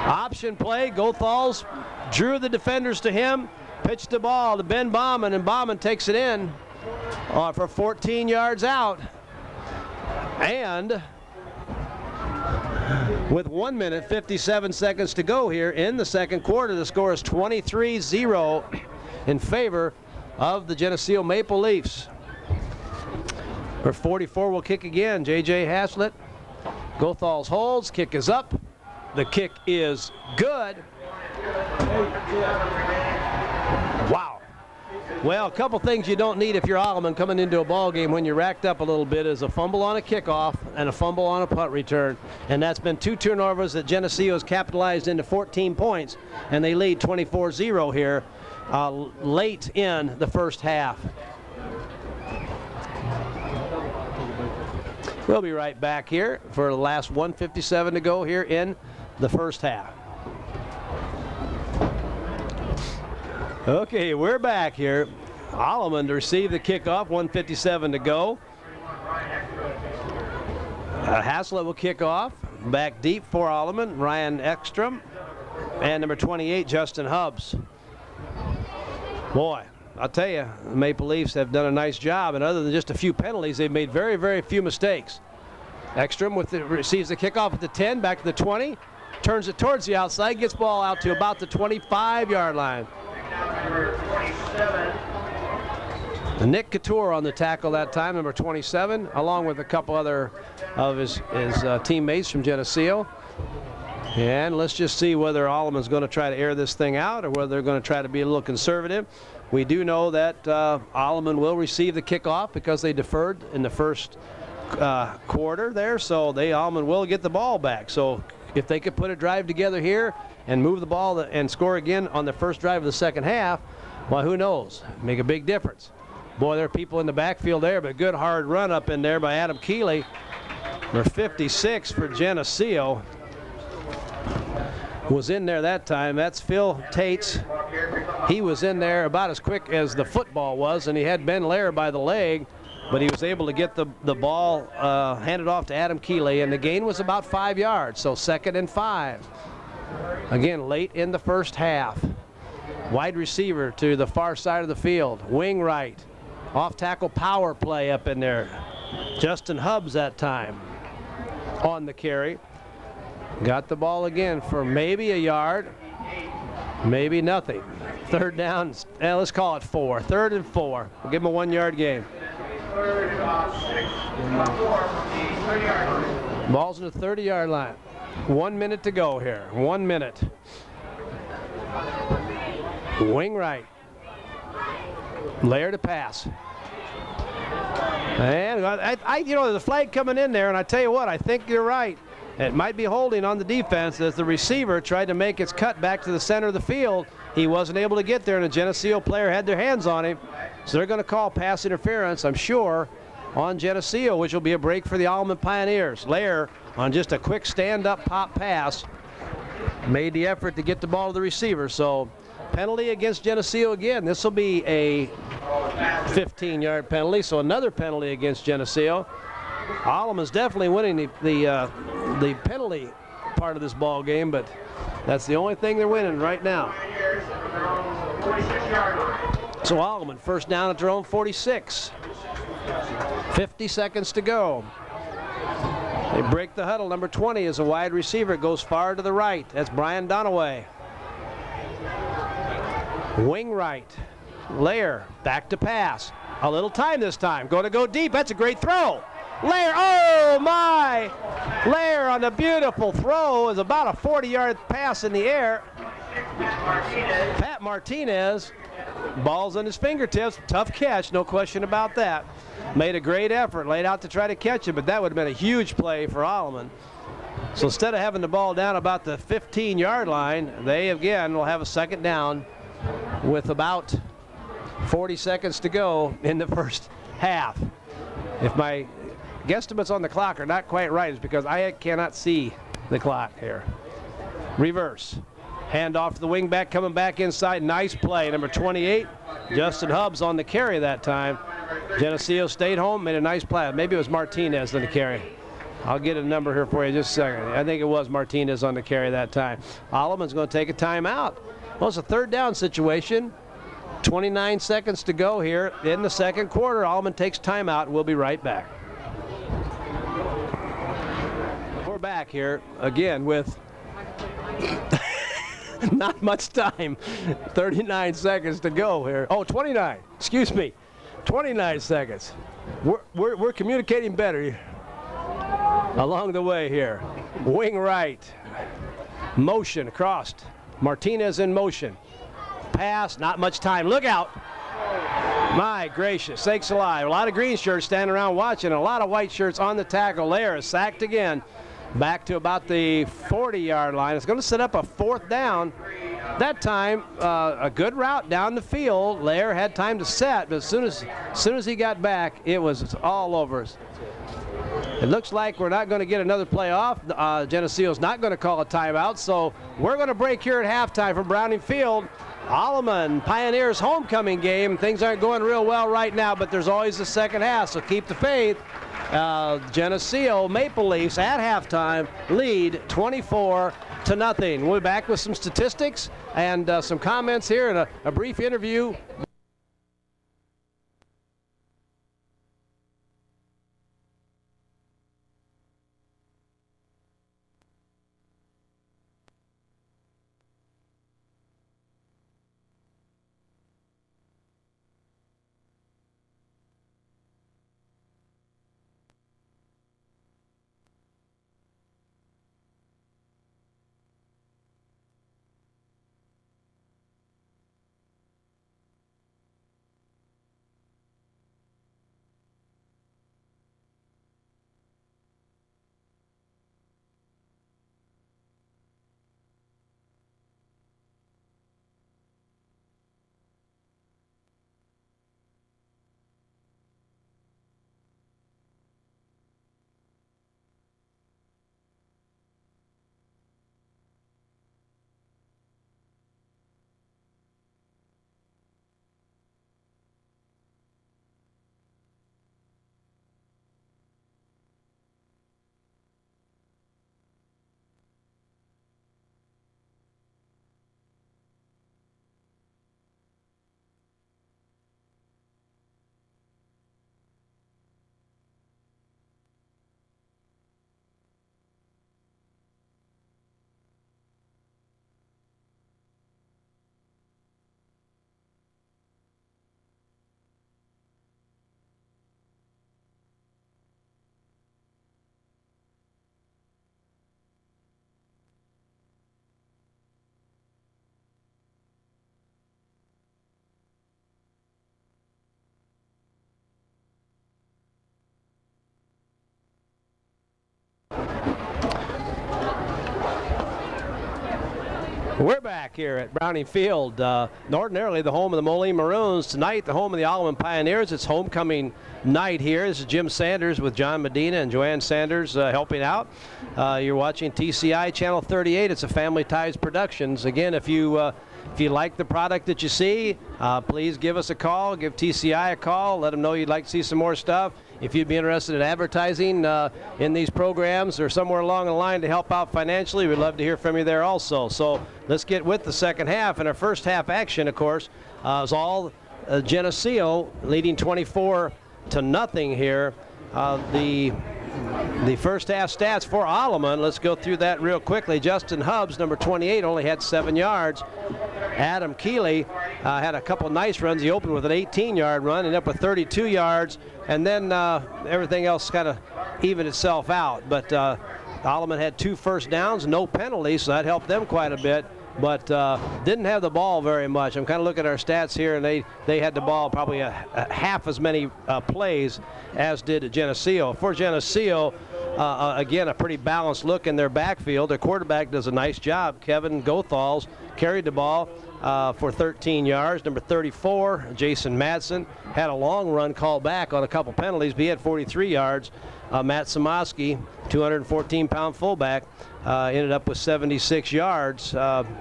Option play. Gothal's drew the defenders to him. Pitched the ball to Ben Bauman, and Bauman takes it in for 14 yards out. And with 1 minute, 57 seconds to go here in the 2nd quarter, the score is 23-0 in favor of the Geneseo Maple Leafs. For 44 will kick again. J.J. Haslett. Gothal's holds. Kick is up. The kick is good. Wow. Well, a couple things you don't need if you're Alleman coming into a ball game when you're racked up a little bit is a fumble on a kickoff and a fumble on a punt return. And that's been 2 turnovers that Geneseo has capitalized into 14 points, and they lead 24-0 here late in the first half. We'll be right back here for the last 1:57 to go here in the first half. Okay, we're back here. Alleman to receive the kickoff, 1:57 to go. Haslett will kick off. Back deep for Alleman, Ryan Ekstrom. And number 28, Justin Hubbs. Boy, I'll tell you, the Maple Leafs have done a nice job, and other than just a few penalties, they've made very, very few mistakes. Ekstrom receives the kickoff at the 10, back to the 20, turns it towards the outside, gets ball out to about the 25-yard line. Nick Couture on the tackle that time, number 27, along with a couple other of his teammates from Geneseo. And let's just see whether Alleman's going to try to air this thing out or whether they're going to try to be a little conservative. We do know that Alleman will receive the kickoff because they deferred in the first quarter there, so Alleman will get the ball back. So if they could put a drive together here and move the ball and score again on the first drive of the second half, well, who knows? Make a big difference. Boy, there are people in the backfield there, but good hard run up in there by Adam Keeley. Number 56 for Geneseo was in there that time. That's Phil Tates. He was in there about as quick as the football was, and he had Ben Lair by the leg, but he was able to get the ball handed off to Adam Keeley, and the gain was about 5 yards, so 2nd and 5. Again, late in the first half. Wide receiver to the far side of the field, wing right. Off tackle power play up in there. Justin Hubbs that time on the carry. Got the ball again for maybe a yard, maybe nothing. 3rd down, let's call it 4. 3rd and 4. We'll give him a 1-yard gain. Ball's in the 30-yard line. 1 minute to go here. 1 minute. Wing right. Lair to pass. And there's a flag coming in there, and I tell you what, I think you're right. It might be holding on the defense as the receiver tried to make its cut back to the center of the field. He wasn't able to get there, and a Geneseo player had their hands on him. So they're going to call pass interference, I'm sure, on Geneseo, which will be a break for the Alleman Pioneers. Lair, on just a quick stand-up pop pass, made the effort to get the ball to the receiver. So penalty against Geneseo again. This will be a 15-yard penalty, so another penalty against Geneseo. Alleman's definitely winning the penalty part of this ball game, but that's the only thing they're winning right now. So Alleman first down at their own 46. 50 seconds to go. They break the huddle. Number 20 is a wide receiver. It goes far to the right. That's Brian Donaway. Wing right. Lair back to pass. A little time this time. Going to go deep. That's a great throw. Lair, oh my! Lair on the beautiful throw is about a 40-yard pass in the air. Pat Martinez, ball's on his fingertips. Tough catch, no question about that. Made a great effort, laid out to try to catch it, but that would have been a huge play for Alleman. So instead of having the ball down about the 15-yard line, they again will have a 2nd down with about 40 seconds to go in the first half. If my guesstimates on the clock are not quite right, it's because I cannot see the clock here. Reverse. Hand off to the wing back, coming back inside. Nice play. Number 28, Justin Hubbs on the carry that time. Geneseo stayed home, made a nice play. Maybe it was Martinez on the carry. I'll get a number here for you in just a second. I think it was Martinez on the carry that time. Alleman's going to take a timeout. Well, it's a 3rd down situation. 29 seconds to go here in the 2nd quarter. Alleman takes timeout. We'll be right back. We're back here again with not much time. 39 seconds to go here. Oh, 29. Excuse me. 29 seconds. We're communicating better along the way here. Wing right. Motion across. Martinez in motion. Pass. Not much time. Look out. My gracious sakes alive. A lot of green shirts standing around watching. A lot of white shirts on the tackle. Lair is sacked again. Back to about the 40-yard line. It's going to set up a 4th down. That time, a good route down the field. Lair had time to set, but as soon as he got back, it was all over. It looks like we're not going to get another play off. Geneseo's not going to call a timeout, so we're going to break here at halftime from Browning Field. Alleman Pioneers homecoming game. Things aren't going real well right now, but there's always the 2nd half, so keep the faith. Geneseo Maple Leafs at halftime lead 24-0. We'll be back with some statistics and some comments here and a brief interview. We're back here at Browning Field, ordinarily the home of the Moline Maroons. Tonight, the home of the Alleman Pioneers. It's homecoming night here. This is Jim Sanders with John Medina and Joanne Sanders helping out. You're watching TCI Channel 38. It's a Family Ties Productions. Again, if you like the product that you see, please give us a call. Give TCI a call. Let them know you'd like to see some more stuff. If you'd be interested in advertising in these programs or somewhere along the line to help out financially, we'd love to hear from you there also. So let's get with the second half. And our first half action, of course, is all Geneseo leading 24-0 here. The first half stats for Alleman, let's go through that real quickly. Justin Hubbs, number 28, only had 7 yards. Adam Keeley had a couple nice runs. He opened with an 18-yard run, ended up with 32 yards, and then everything else kind of evened itself out. But Alleman had 2 first downs, no penalties, so that helped them quite a bit. But didn't have the ball very much. I'm kind of looking at our stats here, and they had the ball probably a half as many plays as did Geneseo. For Geneseo, again, a pretty balanced look in their backfield. Their quarterback does a nice job. Kevin Gothals carried the ball for 13 yards. Number 34, Jason Madsen, had a long run called back on a couple penalties, but he had 43 yards. Matt Samoski, 214-pound fullback, ended up with 76 yards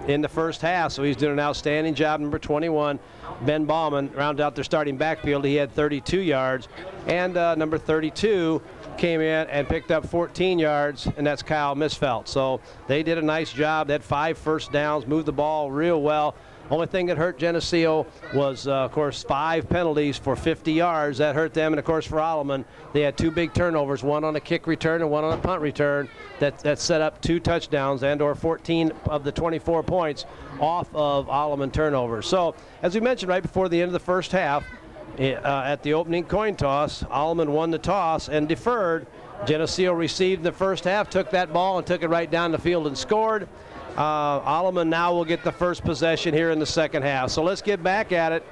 in the first half, so he's doing an outstanding job. Number 21, Ben Bauman, rounded out their starting backfield. He had 32 yards. And number 32 came in and picked up 14 yards, and that's Kyle Misfelt. So they did a nice job. They had 5 first downs, moved the ball real well. Only thing that hurt Geneseo was, of course, 5 penalties for 50 yards. That hurt them. And, of course, for Alleman, they had 2 big turnovers, one on a kick return and one on a punt return that set up 2 touchdowns and or 14 of the 24 points off of Alleman turnovers. So, as we mentioned right before the end of the first half, at the opening coin toss, Alleman won the toss and deferred. Geneseo received in the first half, took that ball and took it right down the field and scored. Alleman now will get the first possession here in the second half. So let's get back at it.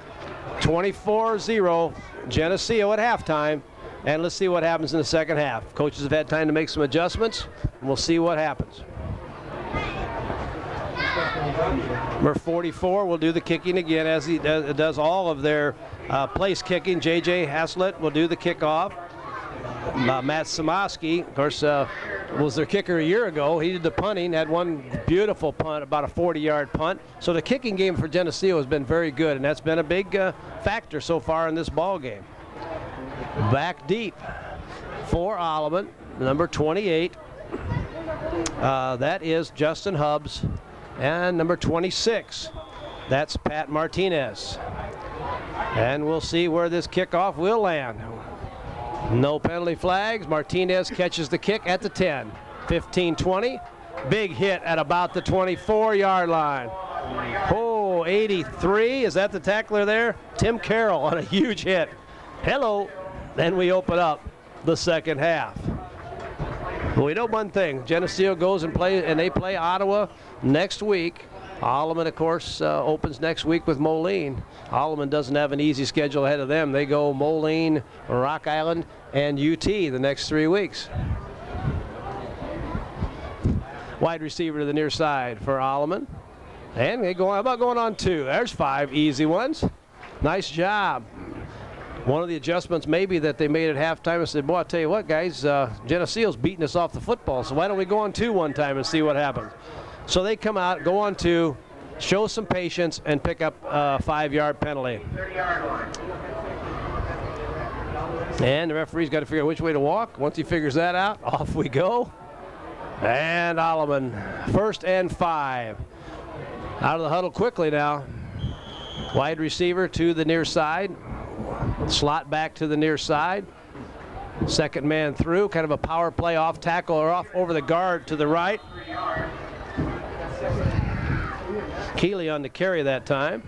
24-0 Geneseo at halftime, and let's see what happens in the second half. Coaches have had time to make some adjustments, and we'll see what happens. Number 44 will do the kicking again, as he does all of their place kicking. J.J. Haslett will do the kickoff. Matt Samoski, of course, was their kicker a year ago. He did the punting, had one beautiful punt, about a 40-yard punt. So the kicking game for Geneseo has been very good, and that's been a big factor so far in this ball game. Back deep for Alleman, number 28. That is Justin Hubbs. And number 26, that's Pat Martinez. And we'll see where this kickoff will land. No penalty flags. Martinez catches the kick at the 10. 15-20. Big hit at about the 24-yard line. Oh, 83. Is that the tackler there? Tim Carroll on a huge hit. Hello. Then we open up the second half. Well, we know one thing. Geneseo goes and they play Ottawa next week. Alleman, of course, opens next week with Moline. Alleman doesn't have an easy schedule ahead of them. They go Moline, Rock Island, and UT the next 3 weeks. Wide receiver to the near side for Alleman. And they go, how about going on 2? There's 5 easy ones. Nice job. One of the adjustments maybe that they made at halftime, I said, boy, I'll tell you what, guys, Geneseo's beating us off the football, so why don't we go on 2 one time and see what happens? So they come out, go on 2, show some patience, and pick up a 5-yard penalty. And the referee's got to figure out which way to walk. Once he figures that out, off we go. And Alleman, 1st and 5. Out of the huddle quickly now. Wide receiver to the near side. Slot back to the near side. Second man through, kind of a power play off tackle or off over the guard to the right. Keeley on the carry that time.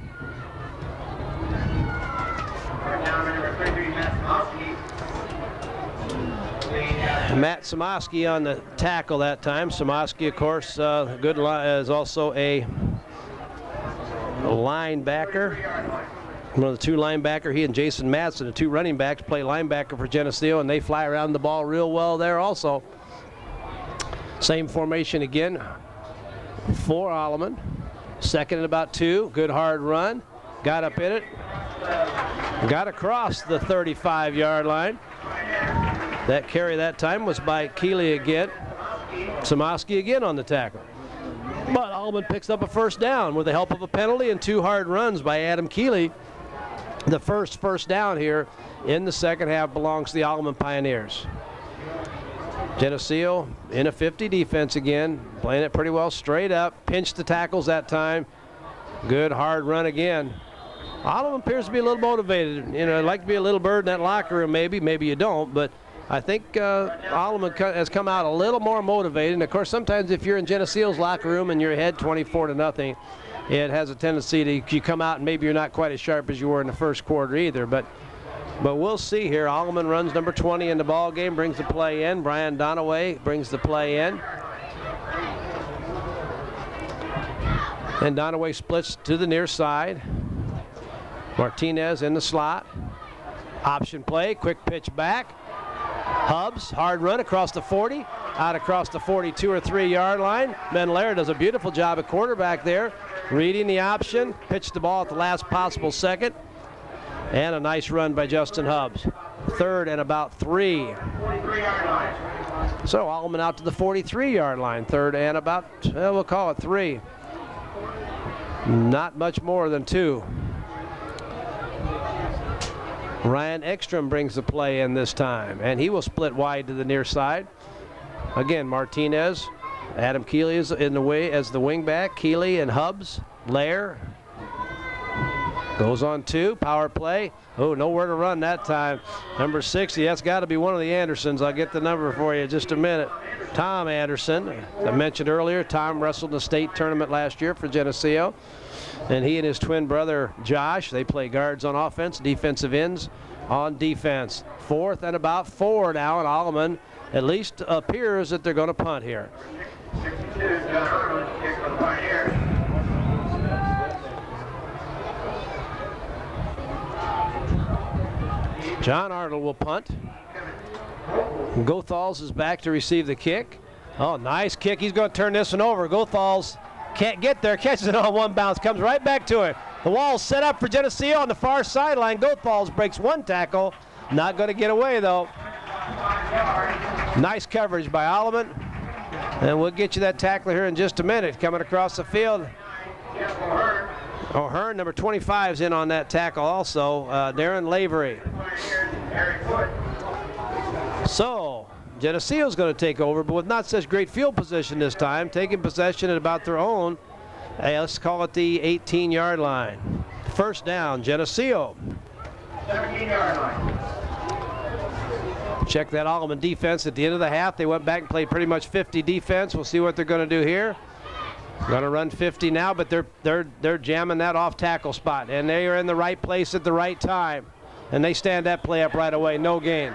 Matt Samoski on the tackle that time. Samoski, of course, good is also a linebacker. One of the 2 linebacker, he and Jason Madsen, the 2 running backs, play linebacker for Geneseo, and they fly around the ball real well there also. Same formation again for Alleman. Second and about 2. Good hard run. Got up in it. Got across the 35-yard line. That carry that time was by Keeley again. Samosky again on the tackle. But Alleman picks up a first down with the help of a penalty and 2 hard runs by Adam Keeley. The first down here in the second half belongs to the Alleman Pioneers. Geneseo in a 50 defense again, playing it pretty well straight up. Pinched the tackles that time. Good hard run again. Alleman appears to be a little motivated. You know, I'd like to be a little bird in that locker room, maybe you don't, but I think Alleman has come out a little more motivated. And of course, sometimes if you're in Geneseo's locker room and you're ahead 24-0, it has a tendency to you come out and maybe you're not quite as sharp as you were in the first quarter either. But we'll see here. Alleman runs number 20 in the ball game, brings the play in. Brian Donaway brings the play in. And Donaway splits to the near side. Martinez in the slot. Option play, quick pitch back. Hubbs, hard run across the 40, out across the 42 or 3-yard line. Ben Laird does a beautiful job at quarterback there, reading the option, pitched the ball at the last possible second. And a nice run by Justin Hubbs. Third and about 3. So Alleman out to the 43-yard line. Third and about, we'll call it 3. Not much more than 2. Ryan Ekstrom brings the play in this time, and he will split wide to the near side. Again, Martinez, Adam Keeley is in the way as the wingback. Keeley and Hubbs, Lair. Goes on 2, power play. Oh, nowhere to run that time. Number 60, that's got to be one of the Andersons. I'll get the number for you in just a minute. Tom Anderson, as I mentioned earlier, Tom wrestled in the state tournament last year for Geneseo. And he and his twin brother, Josh, they play guards on offense, defensive ends on defense. 4th and about 4 now, and Alleman at least appears that they're going to punt here. John Arnold will punt. Gothals is back to receive the kick. Oh, nice kick. He's going to turn this one over. Gothals can't get there, catches it on one bounce, comes right back to it. The wall's set up for Geneseo on the far sideline. Gothals breaks 1 tackle. Not going to get away, though. Nice coverage by Alleman. And we'll get you that tackler here in just a minute. Coming across the field. O'Hearn, number 25, is in on that tackle also. Darren Lavery. So Geneseo's going to take over, but with not such great field position this time, taking possession at about their own, let's call it the 18-yard line. First down, Geneseo. 17-yard line. Check that Alleman defense at the end of the half. They went back and played pretty much 50 defense. We'll see what they're going to do here. Going to run 50 now, but they're jamming that off tackle spot, and they are in the right place at the right time, and they stand that play up right away. No gain.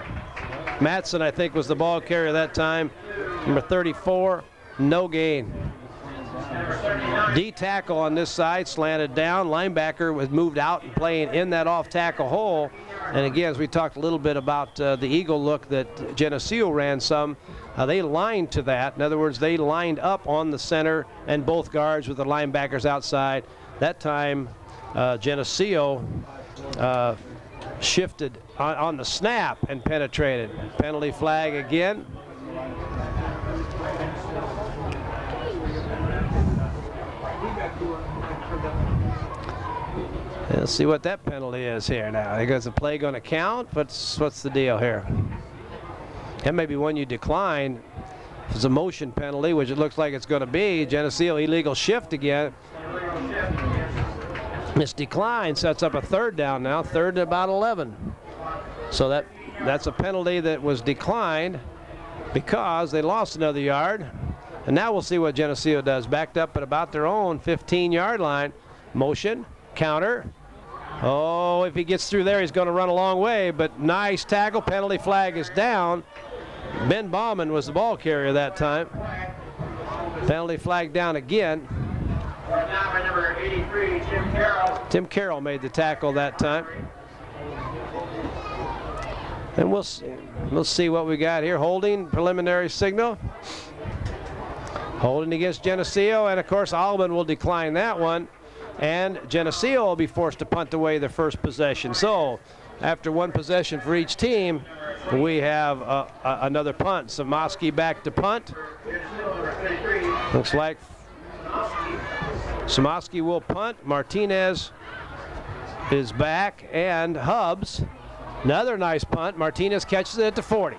Matson, I think, was the ball carrier that time. Number 34, no gain. D tackle on this side, slanted down. Linebacker was moved out and playing in that off tackle hole. And again, as we talked a little bit about the eagle look that Geneseo ran some, they lined to that. In other words, they lined up on the center and both guards with the linebackers outside. That time, Geneseo shifted on the snap and penetrated. Penalty flag again. Let's see what that penalty is here now. Is the play going to count? What's the deal here? That may be one you decline. If it's a motion penalty, which it looks like it's going to be, Geneseo illegal shift again. This decline sets up a third down now, third and about 11. So that's a penalty that was declined because they lost another yard. And now we'll see what Geneseo does. Backed up at about their own 15-yard line. Motion, counter. Oh, if he gets through there, he's going to run a long way, but nice tackle. Penalty flag is down. Ben Bauman was the ball carrier that time. Penalty flag down again. Number 83, Tim Carroll. Tim Carroll made the tackle that time. And we'll see what we got here. Holding, preliminary signal. Holding against Geneseo, and of course Alleman will decline that one. And Geneseo will be forced to punt away their first possession. So after one possession for each team, we have another punt. Samoski back to punt. Looks like Samoski will punt. Martinez is back, and Hubbs, another nice punt. Martinez catches it at the 40.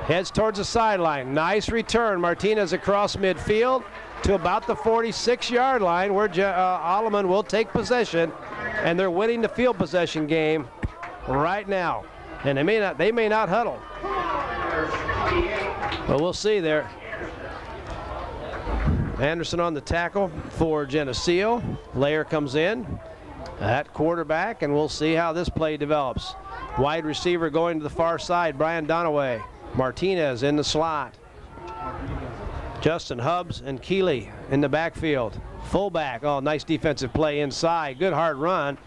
Heads towards the sideline. Nice return. Martinez across midfield to about the 46-yard line, where Alleman will take possession, and they're winning the field possession game right now. And they may not huddle, but we'll see there. Anderson on the tackle for Geneseo. Lair comes in at quarterback, and we'll see how this play develops. Wide receiver going to the far side, Brian Donaway. Martinez in the slot. Justin Hubbs and Keeley in the backfield. Fullback, oh, nice defensive play inside. Good hard run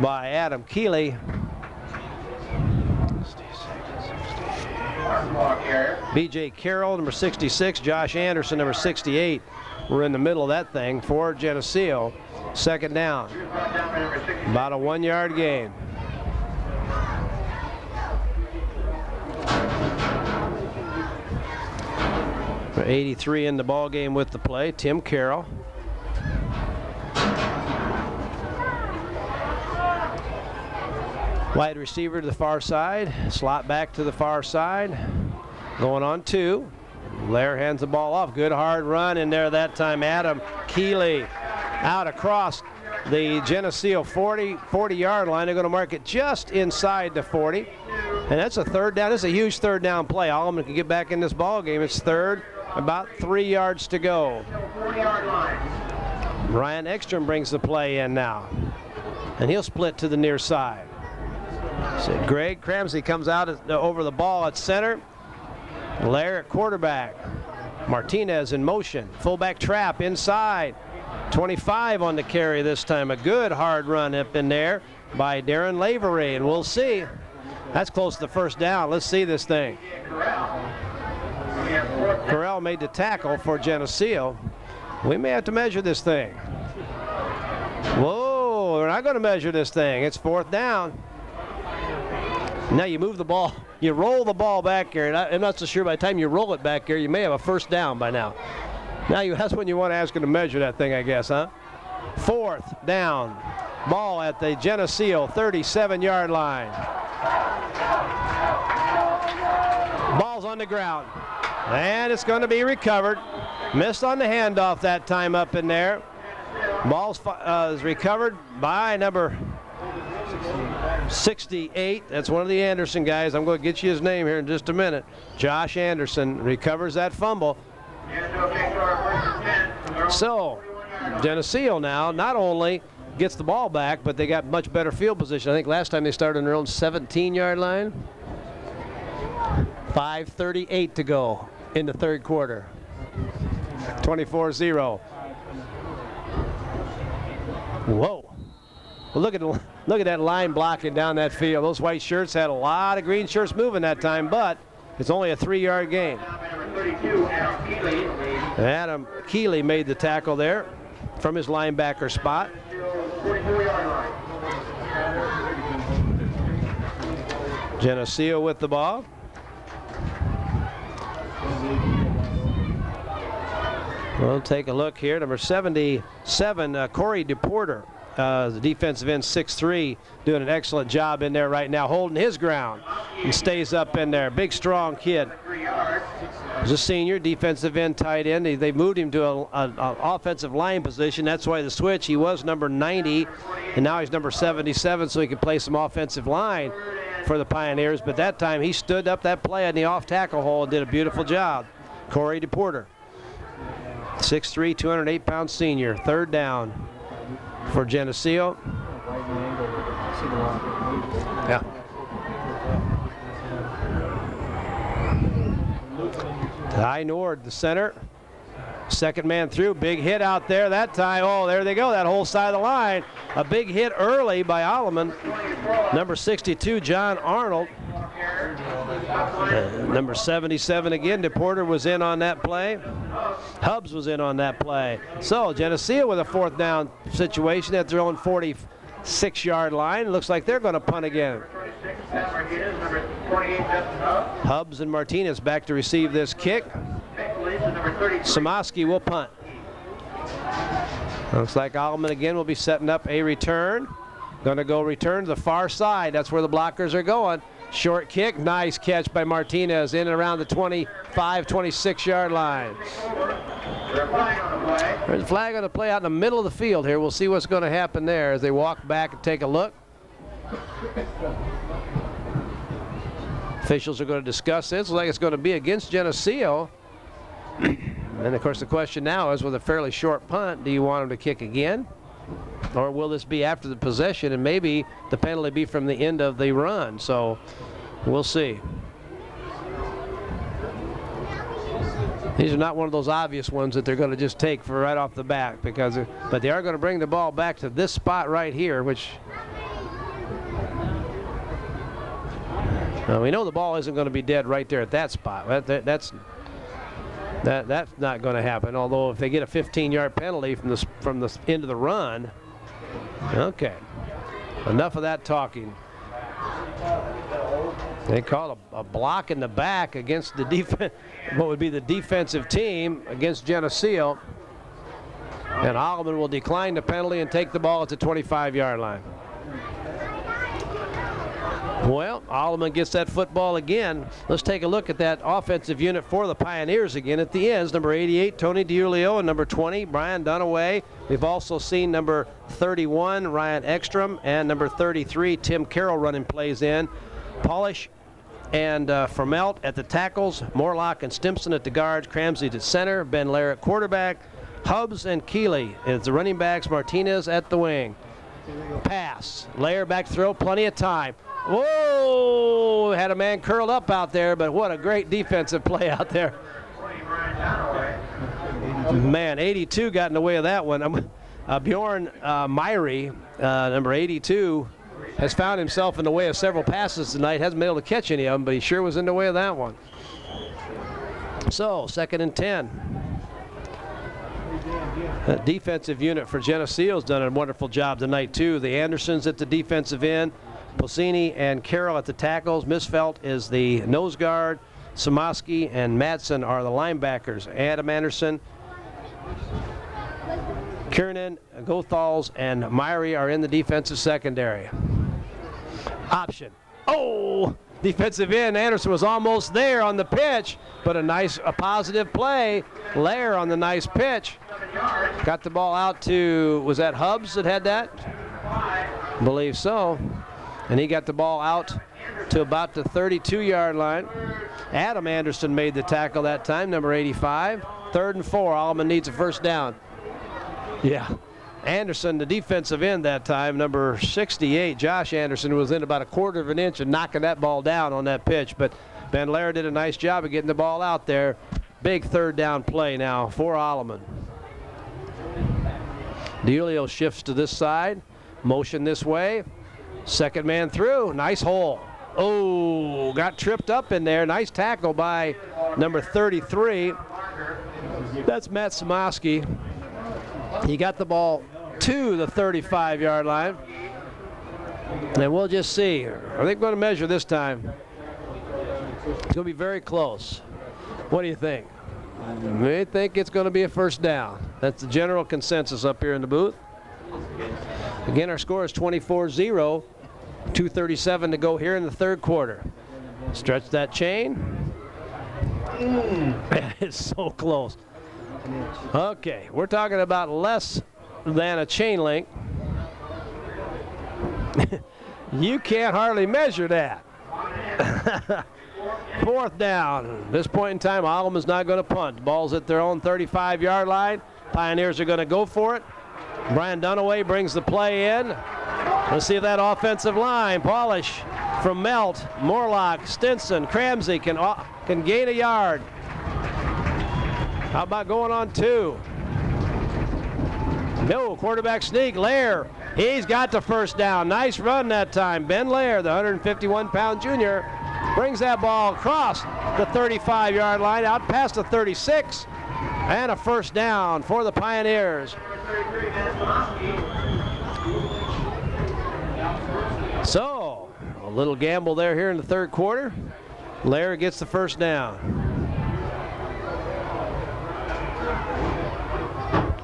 by Adam Keeley. B.J. Carroll, number 66. Josh Anderson, number 68. We're in the middle of that thing for Geneseo. Second down. About a 1-yard gain. For 83 in the ball game with the play, Tim Carroll. Wide receiver to the far side, slot back to the far side, going on 2. Lair hands the ball off. Good hard run in there that time. Adam Keeley out across the Geneseo 40-yard line. They're going to mark it just inside the 40. And that's a third down. That's a huge third down play. Alleman can get back in this ball game. It's third, about 3 yards to go. Ryan Ekstrom brings the play in now, and he'll split to the near side. So Greg Cramsey comes out over the ball at center. Lair at quarterback. Martinez in motion. Fullback trap inside. 25 on the carry this time. A good hard run up in there by Darren Lavery, and we'll see. That's close to the first down. Let's see this thing. Corral made the tackle for Geneseo. We may have to measure this thing. Whoa, we're not going to measure this thing. It's fourth down. Now you move the ball. You roll the ball back here, and I'm not so sure by the time you roll it back here, you may have a first down by now. That's when you want to ask him to measure that thing, I guess, huh? Fourth down. Ball at the Geneseo 37-yard line. Ball's on the ground, and it's going to be recovered. Missed on the handoff that time up in there. Ball's is recovered by number 68. That's one of the Anderson guys. I'm going to get you his name here in just a minute. Josh Anderson recovers that fumble. So Geneseo now not only gets the ball back, but they got much better field position. I think last time they started on their own 17-yard line. 5:38 to go in the third quarter. 24-0. Whoa. Well, look at that line blocking down that field. Those white shirts had a lot of green shirts moving that time, but it's only a 3-yard gain. Adam Keeley made the tackle there from his linebacker spot. Geneseo with the ball. We'll take a look here. Number 77, Corey DePorter, the defensive end, 6'3", doing an excellent job in there right now, holding his ground and stays up in there. Big, strong kid. He's a senior, defensive end, tight end. They moved him to an offensive line position. That's why the switch. He was number 90, and now he's number 77, so he can play some offensive line for the Pioneers. But that time he stood up that play in the off-tackle hole and did a beautiful job. Corey DePorter, 6'3", 208-pound senior. Third down for Geneseo. Yeah. Ty Nord, the center. Second man through. Big hit out there that time. Oh, there they go. That whole side of the line. A big hit early by Alleman. Number 62, John Arnold. Number 77 again, DePorter was in on that play. Hubbs was in on that play. So Geneseo with a 4th down situation at their own 46-yard line. It looks like they're going to punt again. Hubbs and Martinez back to receive this kick. Samaski will punt. Looks like Alleman again will be setting up a return. Going to go return to the far side. That's where the blockers are going. Short kick, nice catch by Martinez in and around the 25, 26-yard line. There's a flag on the play out in the middle of the field here. We'll see what's going to happen there as they walk back and take a look. Officials are going to discuss this. Looks like it's going to be against Geneseo. And of course the question now is, with a fairly short punt, do you want them to kick again? Or will this be after the possession and maybe the penalty be from the end of the run? So we'll see. These are not one of those obvious ones that they're going to just take for right off the bat, but they are going to bring the ball back to this spot right here, which we know the ball isn't going to be dead right there at that spot. That's not going to happen. Although if they get a 15-yard penalty from the end of the run, okay. Enough of that talking. They call a block in the back against the defense, what would be the defensive team against Geneseo. And Alleman will decline the penalty and take the ball at the 25-yard line. Well, Alleman gets that football again. Let's take a look at that offensive unit for the Pioneers again at the ends. Number 88, Tony DiUlio, and number 20, Brian Dunaway. We've also seen number 31, Ryan Ekstrom, and number 33, Tim Carroll running plays in. Polish and Vermelt at the tackles, Morlock and Stimson at the guards, Cramsey at center, Ben Lair at quarterback, Hubbs and Keeley as the running backs, Martinez at the wing. Pass, Lair back throw, plenty of time. Whoa, had a man curled up out there, but what a great defensive play out there. Man, 82 got in the way of that one. Bjorn Myrie, number 82, has found himself in the way of several passes tonight. Hasn't been able to catch any of them, but he sure was in the way of that one. So, 2nd and 10. That defensive unit for Geneseo's done a wonderful job tonight, too. The Andersons at the defensive end, Posini and Carroll at the tackles. Misfelt is the nose guard. Samaski and Madsen are the linebackers. Adam Anderson, Kiernan, Gothals, and Myrie are in the defensive secondary. Option. Oh! Defensive end, Anderson was almost there on the pitch, but a positive play. Lair on the nice pitch. Got the ball out to, was that Hubbs that had that? I believe so. And he got the ball out to about the 32-yard line. Adam Anderson made the tackle that time, number 85. 3rd and 4, Alleman needs a first down. Yeah. Anderson, the defensive end that time, number 68, Josh Anderson, was in about a 1/4 of an inch and knocking that ball down on that pitch. But Ben Lair did a nice job of getting the ball out there. Big 3rd down play now for Alleman. DiUlio shifts to this side, motion this way. 2nd man through, nice hole. Oh, got tripped up in there. Nice tackle by number 33. That's Matt Samaski. He got the ball to the 35-yard line. And we'll just see. Are they going to measure this time? It's going to be very close. What do you think? I think it's going to be a first down. That's the general consensus up here in the booth. Again, our score is 24-0. 2:37 to go here in the 3rd quarter. Stretch that chain. It's so close. Okay, we're talking about less than a chain link. You can't hardly measure that. 4th down. At this point in time, Alleman's not going to punt. The ball's at their own 35-yard line. Pioneers are going to go for it. Brian Dunaway brings the play in. Let's see if that offensive line, Polish from Melt, Morlock, Stinson, Cramsey can gain a yard. How about going on 2? No, quarterback sneak, Lair. He's got the first down. Nice run that time. Ben Lair, the 151-pound junior, brings that ball across the 35-yard line, out past the 36, and a first down for the Pioneers. So, a little gamble there here in the third quarter. Lair gets the first down.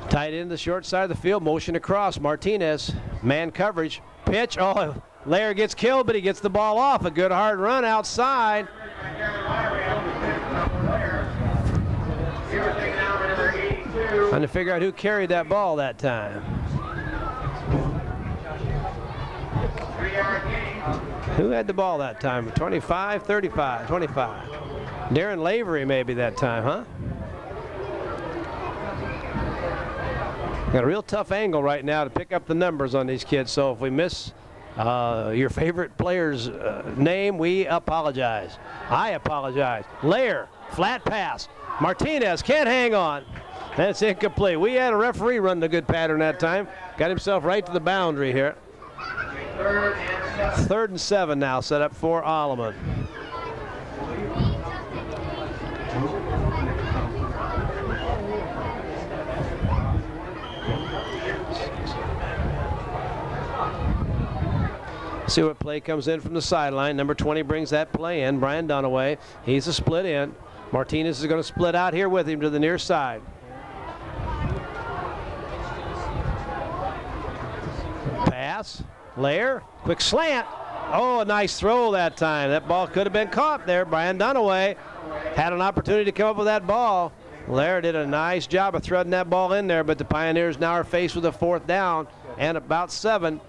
Tight end the short side of the field, motion across. Martinez, man coverage, pitch. Oh, Lair gets killed, but he gets the ball off. A good hard run outside. Trying to figure out who carried that ball that time. Who had the ball that time? 25, 35, 25. Darren Lavery maybe that time, huh? Got a real tough angle right now to pick up the numbers on these kids, so if we miss your favorite player's name, we apologize. I apologize. Lair, flat pass. Martinez can't hang on. That's incomplete. We had a referee run the good pattern that time. Got himself right to the boundary here. 3rd and 7 now set up for Alleman. See what play comes in from the sideline. Number 20 brings that play in. Brian Dunaway. He's a split in. Martinez is going to split out here with him to the near side. Pass. Lair. Quick slant. Oh, a nice throw that time. That ball could have been caught there. Brian Dunaway had an opportunity to come up with that ball. Lair did a nice job of threading that ball in there, but the Pioneers now are faced with a 4th down and about 7.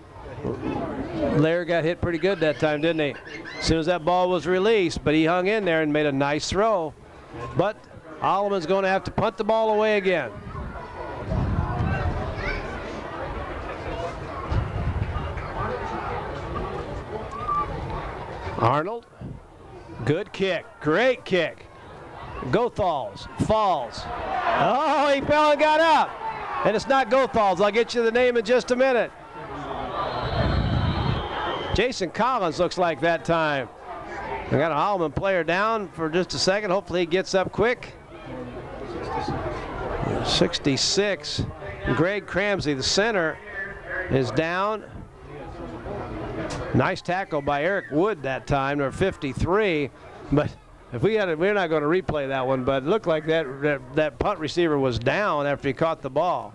Lair got hit pretty good that time, didn't he? As soon as that ball was released, but he hung in there and made a nice throw. But Alleman's going to have to punt the ball away again. Arnold, good kick, great kick. Goethals falls. Oh, he fell and got up. And it's not Goethals. I'll get you the name in just a minute. Jason Collins looks like that time. We got an Alleman player down for just a second. Hopefully he gets up quick. 66. Greg Cramsey, the center, is down. Nice tackle by Eric Wood that time, number 53. But if we had it, we're not going to replay that one. But it looked like that punt receiver was down after he caught the ball.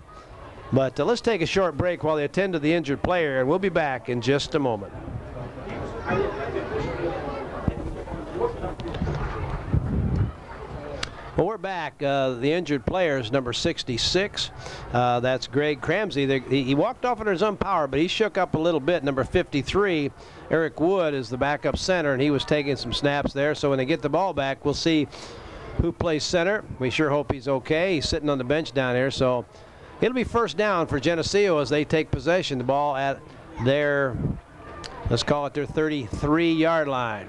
But let's take a short break while they attend to the injured player, and we'll be back in just a moment. Well, we're back. The injured player is number 66. That's Greg Cramsey. He walked off under his own power, but he shook up a little bit. Number 53, Eric Wood, is the backup center, and he was taking some snaps there. So when they get the ball back, we'll see who plays center. We sure hope he's okay. He's sitting on the bench down there. So it'll be first down for Geneseo as they take possession. The ball at their, let's call it their 33-yard line.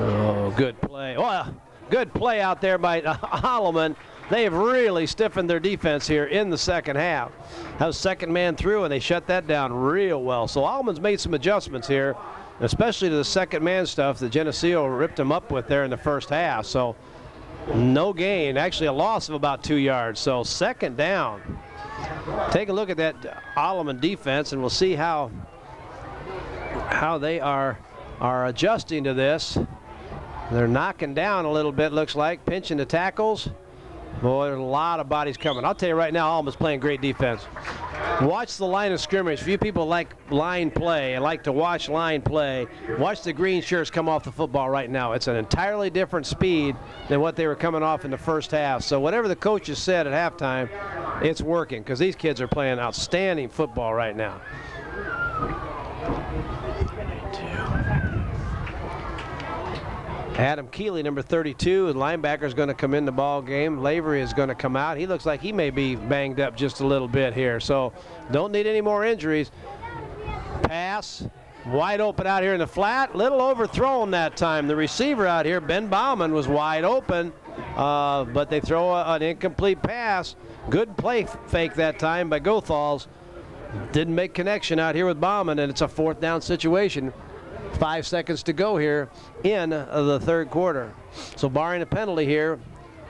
Oh, good play. Oh, good play out there by Alleman. They've really stiffened their defense here in the second half. That was second man through, and they shut that down real well. So Alleman's made some adjustments here, especially to the second man stuff that Geneseo ripped them up with there in the first half. So no gain, actually a loss of about 2 yards. So second down. Take a look at that Alleman defense, and we'll see how they are adjusting to this. They're knocking down a little bit, looks like, pinching the tackles. Boy, there's a lot of bodies coming. I'll tell you right now, Alleman's playing great defense. Watch the line of scrimmage. Few people like line play and like to watch line play. Watch the green shirts come off the football right now. It's an entirely different speed than what they were coming off in the first half. So whatever the coaches said at halftime, it's working because these kids are playing outstanding football right now. Adam Keeley, number 32, the linebacker, is going to come in the ball game. Lavery is going to come out. He looks like he may be banged up just a little bit here, so don't need any more injuries. Pass, wide open out here in the flat. Little overthrown that time. The receiver out here, Ben Bauman, was wide open. but they throw an incomplete pass. Good play fake that time by Gothals. Didn't make connection out here with Bauman, and it's a 4th down situation. 5 seconds to go here in the 3rd quarter. So barring a penalty here,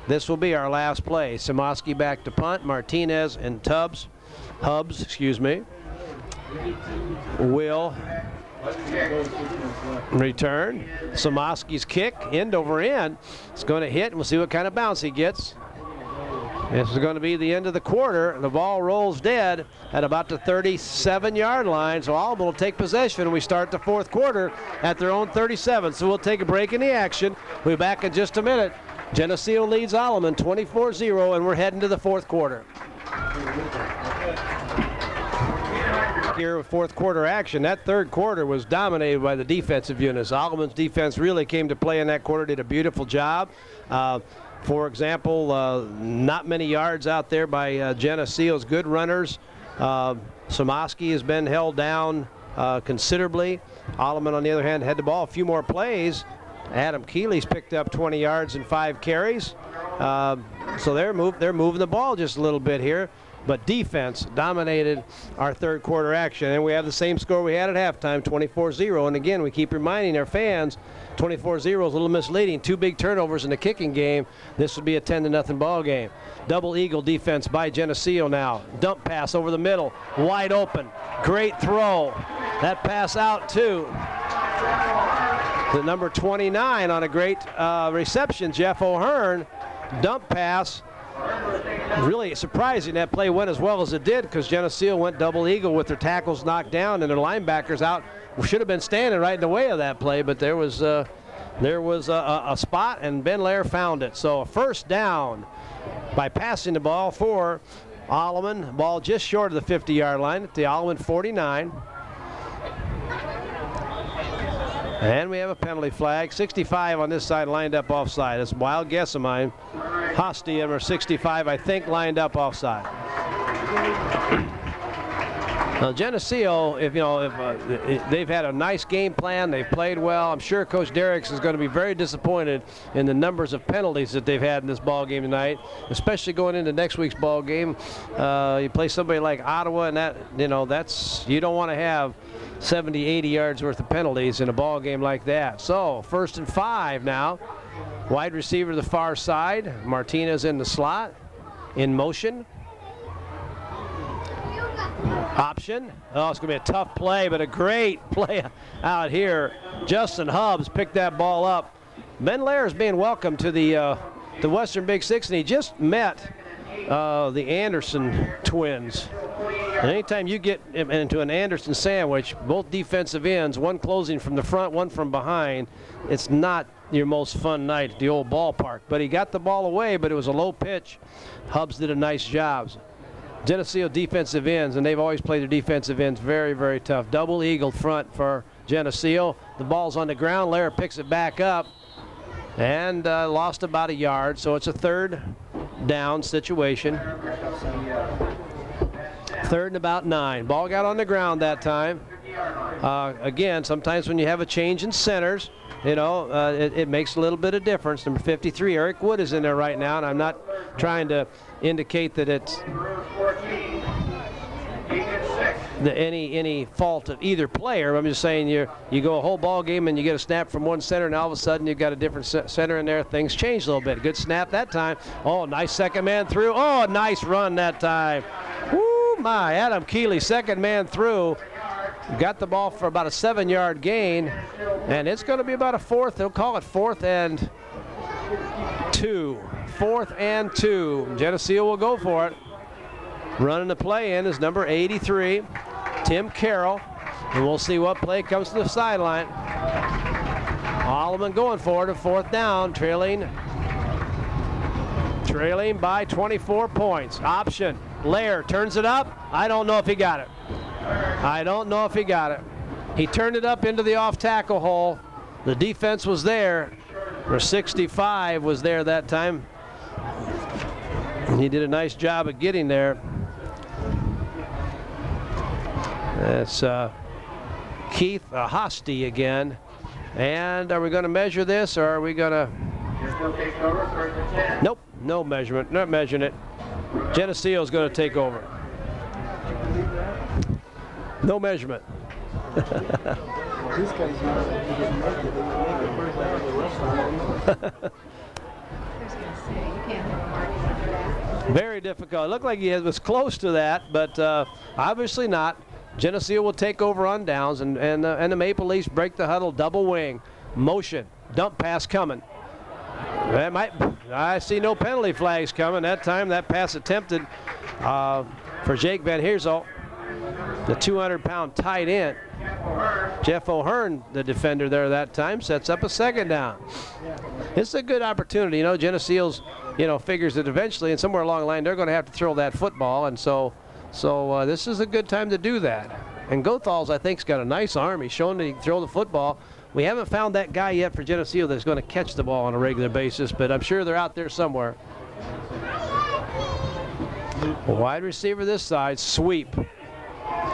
this will be our last play. Simoski back to punt. Martinez and Hubs, will return. Simoski's kick, end over end. It's going to hit, and we'll see what kind of bounce he gets. This is going to be the end of the quarter. The ball rolls dead at about the 37-yard line. So Alleman will take possession, and we start the 4th quarter at their own 37. So we'll take a break in the action. We'll be back in just a minute. Geneseo leads Alleman 24-0, and we're heading to the 4th quarter. Here with 4th quarter action. That 3rd quarter was dominated by the defensive units. Alleman's defense really came to play in that quarter, did a beautiful job. For example, not many yards out there by Geneseo's good runners. Simoski has been held down considerably. Alleman, on the other hand, had the ball a few more plays. Adam Keeley's picked up 20 yards and 5 carries. So they're moving the ball just a little bit here. But defense dominated our 3rd quarter action. And we have the same score we had at halftime, 24-0. And again, we keep reminding our fans, 24-0 is a little misleading. 2 big turnovers in the kicking game. This would be a 10-0 ball game. Double eagle defense by Geneseo now. Dump pass over the middle, wide open. Great throw. That pass out to the number 29 on a great reception, Jeff O'Hearn. Dump pass. Really surprising that play went as well as it did, because Geneseo went double eagle with their tackles knocked down and their linebackers out. We should have been standing right in the way of that play, but there was a spot, and Ben Lair found it. So a 1st down by passing the ball for Alleman. Ball just short of the 50-yard line at the Alleman 49. And we have a penalty flag. 65 on this side, lined up offside. That's a wild guess of mine. Hosty, number 65, I think, lined up offside. Now Geneseo, if they've had a nice game plan, they've played well. I'm sure Coach Derricks is going to be very disappointed in the numbers of penalties that they've had in this ball game tonight, especially going into next week's ball game. You play somebody like Ottawa, and that's you don't want to have 70, 80 yards worth of penalties in a ball game like that. So 1st and 5 now. Wide receiver to the far side. Martinez in the slot, in motion. Option. Oh, it's going to be a tough play, but a great play out here. Justin Hubs picked that ball up. Ben Lair is being welcomed to the Western Big Six, and he just met the Anderson twins. And anytime you get into an Anderson sandwich, both defensive ends, one closing from the front, one from behind, it's not your most fun night at the old ballpark. But he got the ball away, but it was a low pitch. Hubs did a nice job. Geneseo defensive ends, and they've always played their defensive ends very, very tough. Double eagle front for Geneseo. The ball's on the ground. Lair picks it back up and lost about a yard. So it's a 3rd down situation. 3rd and about 9. Ball got on the ground that time. Again, sometimes when you have a change in centers, it makes a little bit of difference. Number 53, Eric Wood, is in there right now, and I'm not trying to indicate that it's any fault of either player. I'm just saying you go a whole ball game and you get a snap from one center, and all of a sudden you've got a different center in there. Things change a little bit. Good snap that time. Oh, nice 2nd man through. Oh, nice run that time. Woo, my. Adam Keeley, 2nd man through. Got the ball for about a 7-yard gain, and it's going to be about a 4th. They'll call it 4th and 2. 4th and 2. Geneseo will go for it. Running the play in is number 83, Tim Carroll, and we'll see what play comes to the sideline. Alleman going for it, a 4th down, trailing by 24 points. Option. Lair turns it up. I don't know if he got it. He turned it up into the off-tackle hole. The defense was there. Or 65 was there that time. And he did a nice job of getting there. That's Keith Hosty again. And are we going to measure this, or are we going to Geneseo takes over, 1st and 10. Nope, no measurement, not measuring it. Geneseo's going to take over. No measurement. These guys know that he didn't make it. They make it first out of the rest of them. Very difficult. It looked like he was close to that, but obviously not. Geneseo will take over on downs, and the Maple Leafs break the huddle, double wing, motion, dump pass coming. I see no penalty flags coming that time. That pass attempted for Jake Van Heersel, the 200-pound tight end. Jeff O'Hearn, the defender there that time, sets up a second down. It's a good opportunity. You know, Geneseo's, figures that eventually and somewhere along the line they're going to have to throw that football, and so this is a good time to do that. And Gothal's, I think, has got a nice arm. He's shown that he can throw the football. We haven't found that guy yet for Geneseo that's going to catch the ball on a regular basis, but I'm sure they're out there somewhere. Wide receiver this side, sweep.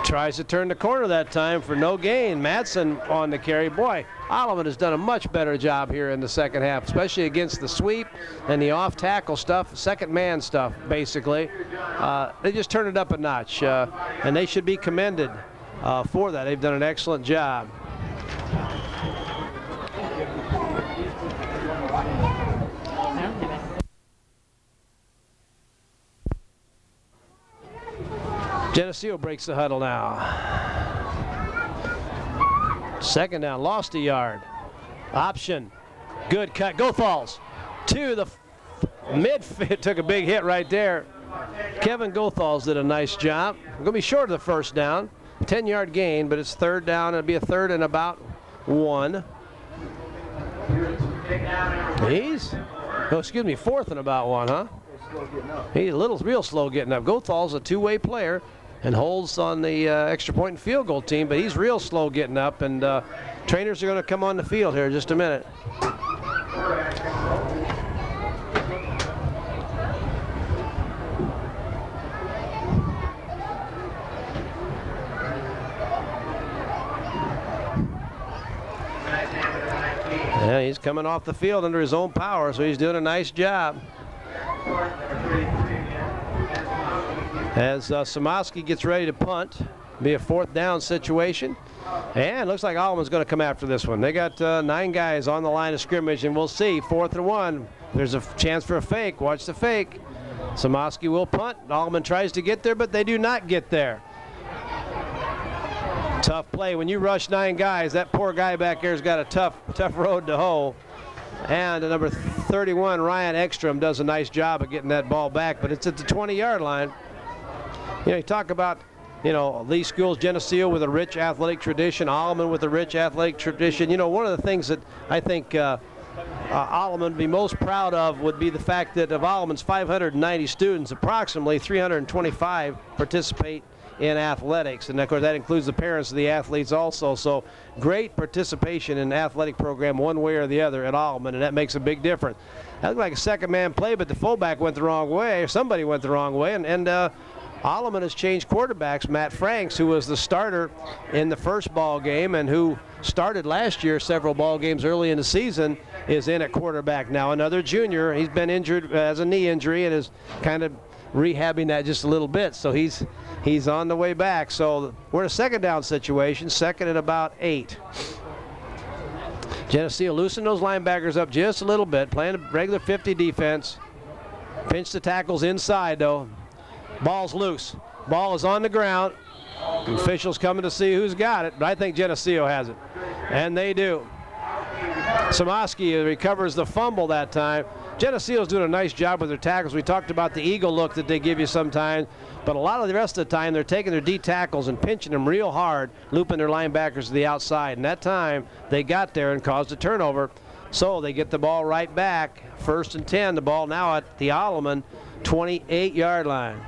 Tries to turn the corner that time for no gain. Madsen on the carry. Boy, Alleman has done a much better job here in the second half, especially against the sweep and the off-tackle stuff, second man stuff, basically. They just turned it up a notch, and they should be commended for that. They've done an excellent job. Geneseo breaks the huddle now. Second down, lost a yard. Option, good cut, Gothals to the mid, took a big hit right there. Kevin Gothals did a nice job. Going to be short of the first down, 10-yard gain, but it's third down. It'll be a third and about 1. Fourth and about 1, huh? He's real slow getting up. Gothal's a two-way player and holds on the extra point and field goal team, but he's real slow getting up, and trainers are going to come on the field here in just a minute. Yeah, he's coming off the field under his own power, so he's doing a nice job. As Samoski gets ready to punt, be a fourth down situation. And looks like Alleman's going to come after this one. They got 9 guys on the line of scrimmage, and we'll see. 4th and 1. There's a chance for a fake. Watch the fake. Samoski will punt. Alleman tries to get there, but they do not get there. Tough play. When you rush 9 guys, that poor guy back there's got a tough road to hoe. And number 31, Ryan Ekstrom, does a nice job of getting that ball back, but it's at the 20-yard line. You talk about, these schools, Geneseo with a rich athletic tradition, Alleman with a rich athletic tradition. One of the things that I think Alleman would be most proud of would be the fact that of Alleman's 590 students, approximately 325 participate in athletics, and of course that includes the parents of the athletes also. So great participation in the athletic program one way or the other at Alleman, and that makes a big difference. That looked like a second man play, but the fullback went the wrong way, or somebody went the wrong way, and Alleman has changed quarterbacks. Matt Franks, who was the starter in the first ball game and who started last year several ball games early in the season, is in at quarterback now. Another junior. He's been injured, has a knee injury, and is kind of rehabbing that just a little bit. So he's on the way back. So we're in a second down situation, second and about 8. Geneseo loosen those linebackers up just a little bit, playing a regular 50 defense. Pinch the tackles inside, though. Ball's loose. Ball is on the ground. Officials coming to see who's got it, but I think Geneseo has it. And they do. Samoski recovers the fumble that time. Geneseo's doing a nice job with their tackles. We talked about the eagle look that they give you sometimes, but a lot of the rest of the time they're taking their D tackles and pinching them real hard, looping their linebackers to the outside. And that time they got there and caused a turnover. So they get the ball right back. 1st and 10. The ball now at the Alleman 28-yard line.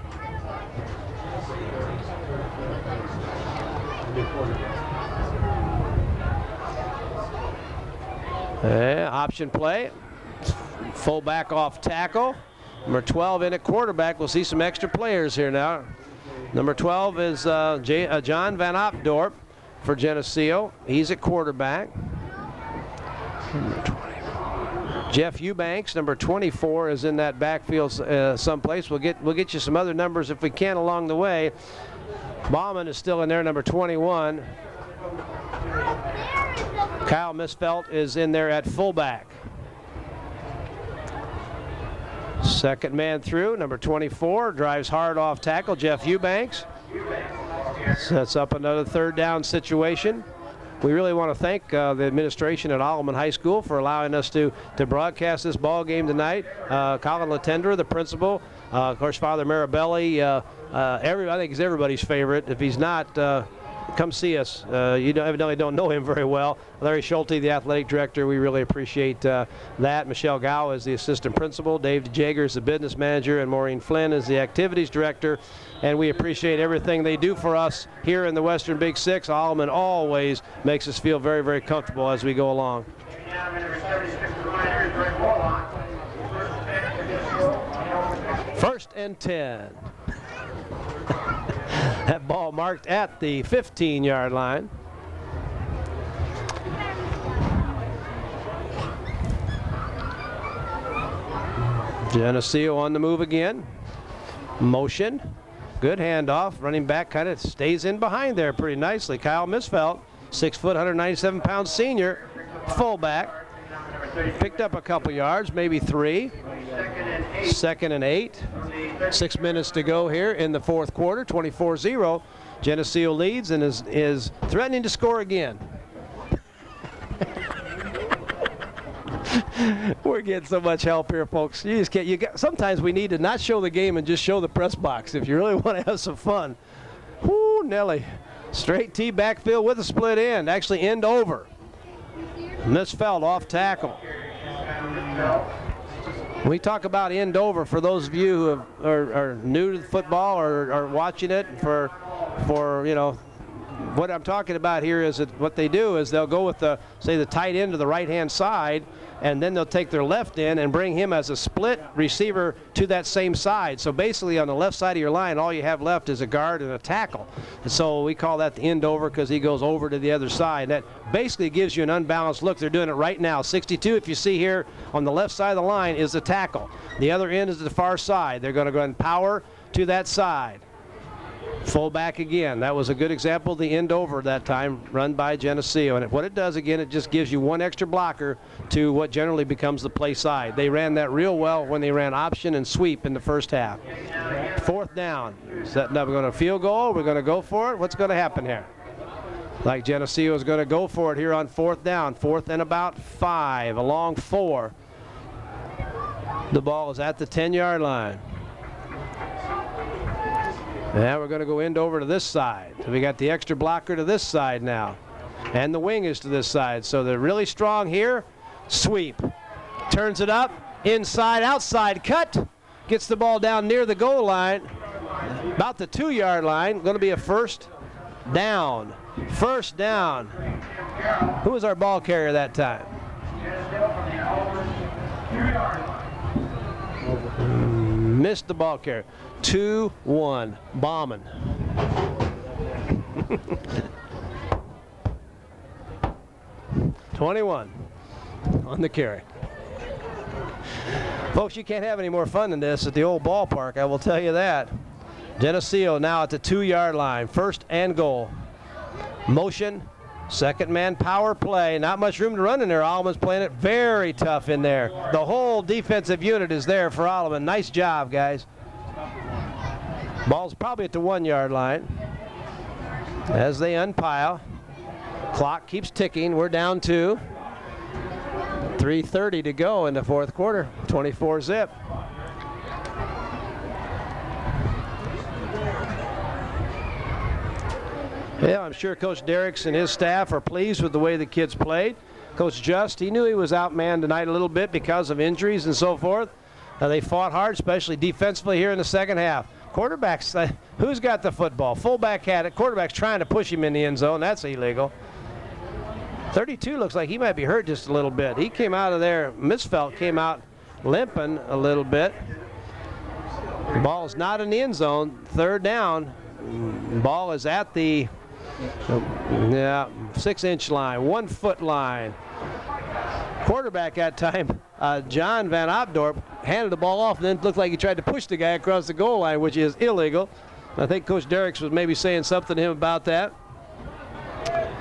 Option play. Fullback off tackle. Number 12 in at quarterback. We'll see some extra players here now. Number 12 is John Van Opdorp for Geneseo. He's at quarterback. Number 24. Jeff Eubanks, number 24, is in that backfield someplace. We'll get you some other numbers if we can along the way. Bauman is still in there, number 21. Kyle Misfelt is in there at fullback. Second man through, number 24, drives hard off tackle, Jeff Eubanks. Sets up another third down situation. We really want to thank the administration at Alleman High School for allowing us to broadcast this ball game tonight. Colin Latendra, the principal, of course, Father Marabelli, I think he's everybody's favorite. If he's not, come see us. You evidently don't know him very well. Larry Schulte, the athletic director, we really appreciate that. Michelle Gow is the assistant principal. Dave DeJager is the business manager, and Maureen Flynn is the activities director. And we appreciate everything they do for us here in the Western Big Six. Alleman always makes us feel very, very comfortable as we go along. First and 10. That ball marked at the 15-yard line. Geneseo on the move again. Motion. Good handoff. Running back kind of stays in behind there pretty nicely. Kyle Misfelt, 6 foot, 197-pound senior, fullback. Picked up a couple yards, maybe 3. Second and 8. 6 minutes to go here in the fourth quarter. 24-0. Geneseo leads and is threatening to score again. We're getting so much help here, folks. You just can't. Sometimes we need to not show the game and just show the press box if you really want to have some fun. Whoo, Nelly. Straight T backfield with a split end. Actually end over. Misfelt off tackle. When we talk about end over, for those of you who are new to football or are watching it for you know, what I'm talking about here is that what they do is they'll go with the tight end to the right-hand side, and then they'll take their left end and bring him as a split receiver to that same side. So basically on the left side of your line, all you have left is a guard and a tackle. And so we call that the end over because he goes over to the other side. That basically gives you an unbalanced look. They're doing it right now. 62, if you see here on the left side of the line, is the tackle. The other end is the far side. They're going to go and power to that side. Fullback again. That was a good example of the end over that time, run by Geneseo. And what it does, again, it just gives you one extra blocker to what generally becomes the play side. They ran that real well when they ran option and sweep in the first half. Fourth down. Setting up, we're going to field goal. We're going to go for it. What's going to happen here? Like Geneseo is going to go for it here on fourth down. Fourth and about 5, along 4. The ball is at the 10-yard line. Now we're going to go end over to this side. So we got the extra blocker to this side now. And the wing is to this side. So they're really strong here. Sweep. Turns it up. Inside, outside cut. Gets the ball down near the goal line. About the 2-yard line. Going to be a first down. First down. Who was our ball carrier that time? Missed the ball carrier. 2-1. Bauman. (21) on the carry. Folks, you can't have any more fun than this at the old ballpark, I will tell you that. Geneseo now at the 2-yard line. First and goal. Motion. Second man power play. Not much room to run in there. Alleman's playing it very tough in there. The whole defensive unit is there for Alleman. Nice job, guys. Ball's probably at the 1-yard line. As they unpile. Clock keeps ticking. We're down to 3:30 to go in the fourth quarter. 24-zip. Yeah, I'm sure Coach Derricks and his staff are pleased with the way the kids played. Coach Just, he knew he was outmanned tonight a little bit because of injuries and so forth. They fought hard, especially defensively here in the second half. Quarterbacks, who's got the football? Fullback had it. Quarterback's trying to push him in the end zone. That's illegal. 32 looks like he might be hurt just a little bit. He came out of there. Misfelt came out limping a little bit. The ball's not in the end zone. Third down. Ball is at the 6-inch line, 1-foot line. quarterback that time, John Van Opdorp, handed the ball off and then looked like he tried to push the guy across the goal line, which is illegal. I think Coach Derricks was maybe saying something to him about that.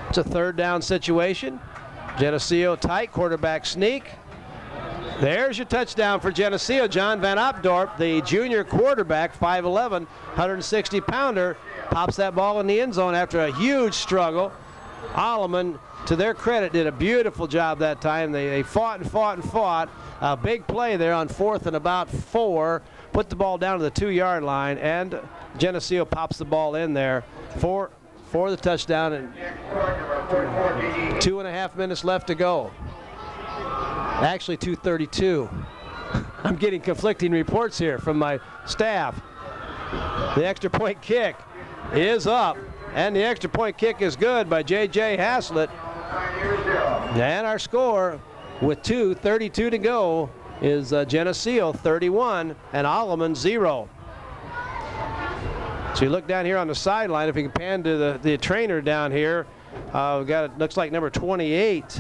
It's a third down situation. Geneseo tight, quarterback sneak. There's your touchdown for Geneseo. John Van Opdorp, the junior quarterback, 5'11", 160-pounder, pops that ball in the end zone after a huge struggle. Alleman, to their credit, did a beautiful job that time. They fought and fought and fought. A big play there on 4th and about 4. Put the ball down to the 2-yard line, and Geneseo pops the ball in there for the touchdown, and 2.5 minutes left to go. Actually 2:32. I'm getting conflicting reports here from my staff. The extra point kick is up, and the extra point kick is good by J.J. Haslett. And our score with 2:32 to go is Geneseo 31 and Alleman 0. So you look down here on the sideline, if you can pan to the trainer down here, we got it looks like number 28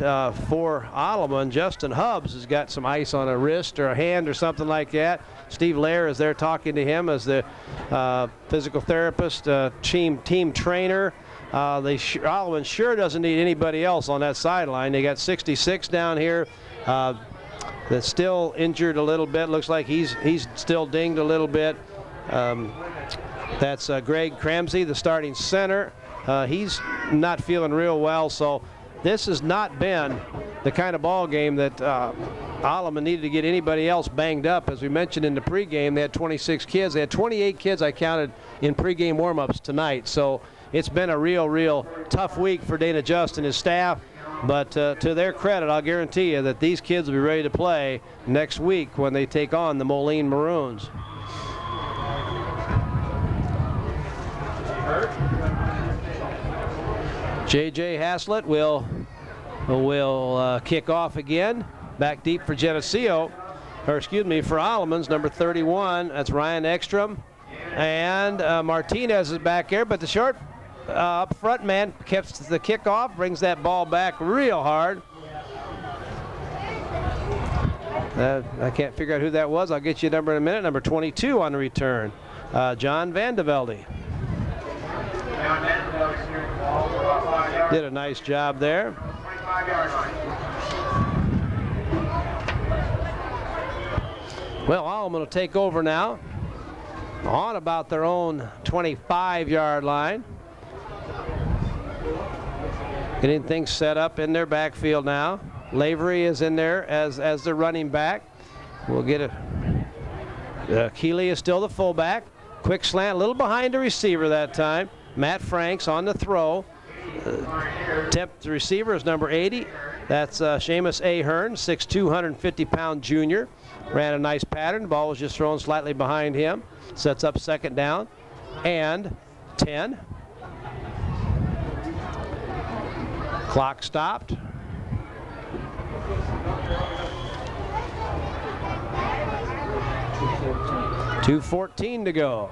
for Alleman. Justin Hubbs has got some ice on a wrist or a hand or something like that. Steve Lair is there talking to him as the physical therapist, team trainer. Alleman sure doesn't need anybody else on that sideline. They got 66 down here that's still injured a little bit. Looks like he's still dinged a little bit. That's Greg Cramsey, the starting center. He's not feeling real well, so this has not been the kind of ball game that Alleman needed to get anybody else banged up. As we mentioned in the pregame, they had 26 kids. They had 28 kids I counted in pregame warm-ups tonight. So it's been a real tough week for Dana Just and his staff. But to their credit, I'll guarantee you that these kids will be ready to play next week when they take on the Moline Maroons. J.J. Haslett will kick off again. Back deep for Geneseo, or excuse me, for Alleman's number 31. That's Ryan Ekstrom. And Martinez is back here, but the short up front man keeps the kickoff, brings that ball back real hard. I can't figure out who that was. I'll get you a number in a minute. Number 22 on the return, John Vandevelde. Did a nice job there. Well, Alleman will take over now on about their own 25-yard line. Getting things set up in their backfield now. Lavery is in there as the running back. We'll get it. Keeley is still the fullback. Quick slant, a little behind the receiver that time. Matt Franks on the throw. The receiver is number 80. That's Seamus Ahern, 6'2", 150-pound junior. Ran a nice pattern. The ball was just thrown slightly behind him. Sets up second down and 10. Clock stopped. .214 to go.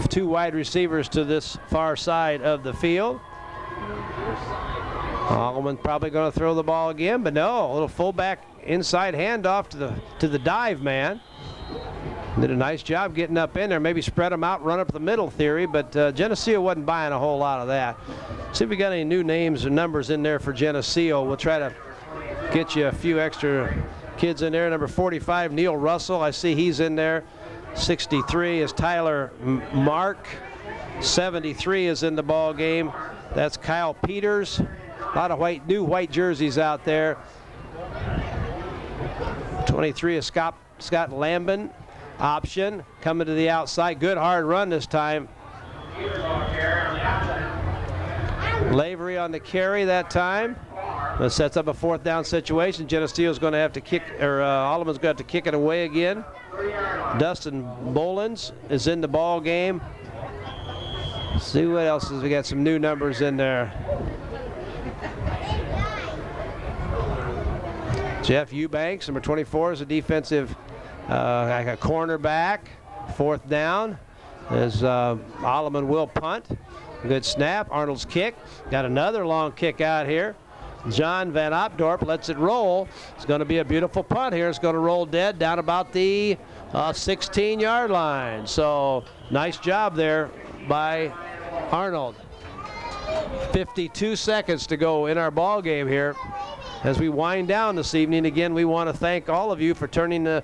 Two wide receivers to this far side of the field. Alleman probably going to throw the ball again, but no, a little fullback inside handoff to the dive man. Did a nice job getting up in there, maybe spread them out, run up the middle theory, but Geneseo wasn't buying a whole lot of that. See if we got any new names or numbers in there for Geneseo. We'll try to get you a few extra kids in there. Number 45, Neil Russell, I see he's in there. 63 is Tyler Mark. 73 is in the ball game. That's Kyle Peters. A lot of new white jerseys out there. 23 is Scott Lambin. Option coming to the outside. Good hard run this time. Lavery on the carry that time. That sets up a fourth down situation. Geneseo's going to have to kick, or Alleman's going to have to kick it away again. Dustin Bolins is in the ball game. See what else is. We got some new numbers in there. Jeff Eubanks, number 24, is a defensive a cornerback. Fourth down as Alleman will punt. Good snap. Arnold's kick. Got another long kick out here. John Van Opdorp lets it roll. It's going to be a beautiful punt here. It's going to roll dead down about the 16-yard line. So nice job there by Arnold. 52 seconds to go in our ball game here. As we wind down this evening, again, we want to thank all of you for turning to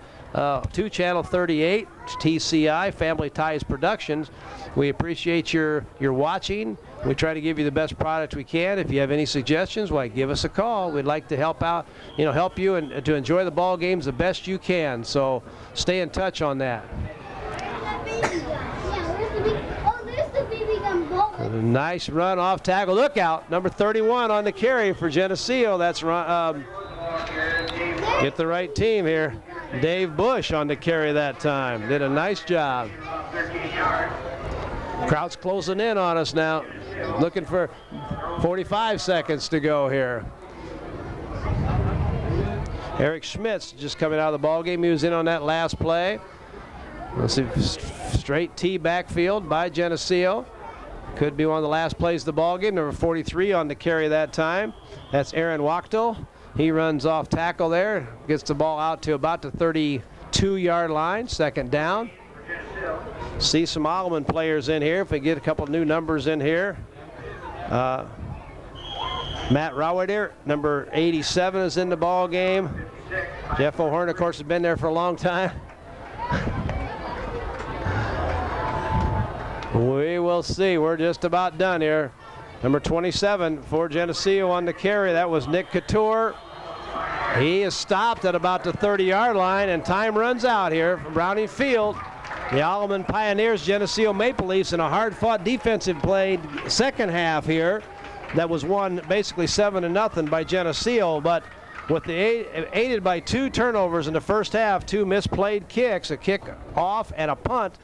Channel 38, TCI, Family Ties Productions. We appreciate your watching. We try to give you the best product we can. If you have any suggestions, why, give us a call. We'd like to help out, help you and to enjoy the ball games the best you can. So stay in touch on that. A nice run off tackle. Look out. Number 31 on the carry for Geneseo. That's get the right team here. Dave Bush on the carry that time. Did a nice job. Crowd's closing in on us now. Looking for 45 seconds to go here. Eric Schmitz just coming out of the ball game. He was in on that last play. Let's see, straight T backfield by Geneseo. Could be one of the last plays of the ball game. Number 43 on the carry that time. That's Aaron Wachtel. He runs off tackle there. Gets the ball out to about the 32-yard line. Second down. See some Alleman players in here. If we get a couple new numbers in here. Matt Rowader, number 87, is in the ball game. Jeff O'Hearn, of course, has been there for a long time. We will see. We're just about done here. Number 27 for Geneseo on the carry. That was Nick Couture. He is stopped at about the 30-yard line, and time runs out here from Browning Field. The Alleman Pioneers, Geneseo Maple Leafs in a hard-fought defensive play second half here. That was won basically 7-0 by Geneseo, but with the aided by 2 turnovers in the first half, 2 misplayed kicks, a kick off and a punt.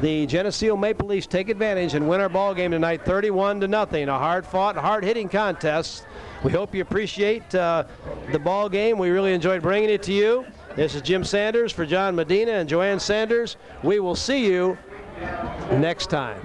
The Geneseo Maple Leafs take advantage and win our ball game tonight 31-0. A hard-fought, hard-hitting contest. We hope you appreciate the ball game. We really enjoyed bringing it to you. This is Jim Sanders for John Medina and Joanne Sanders. We will see you next time.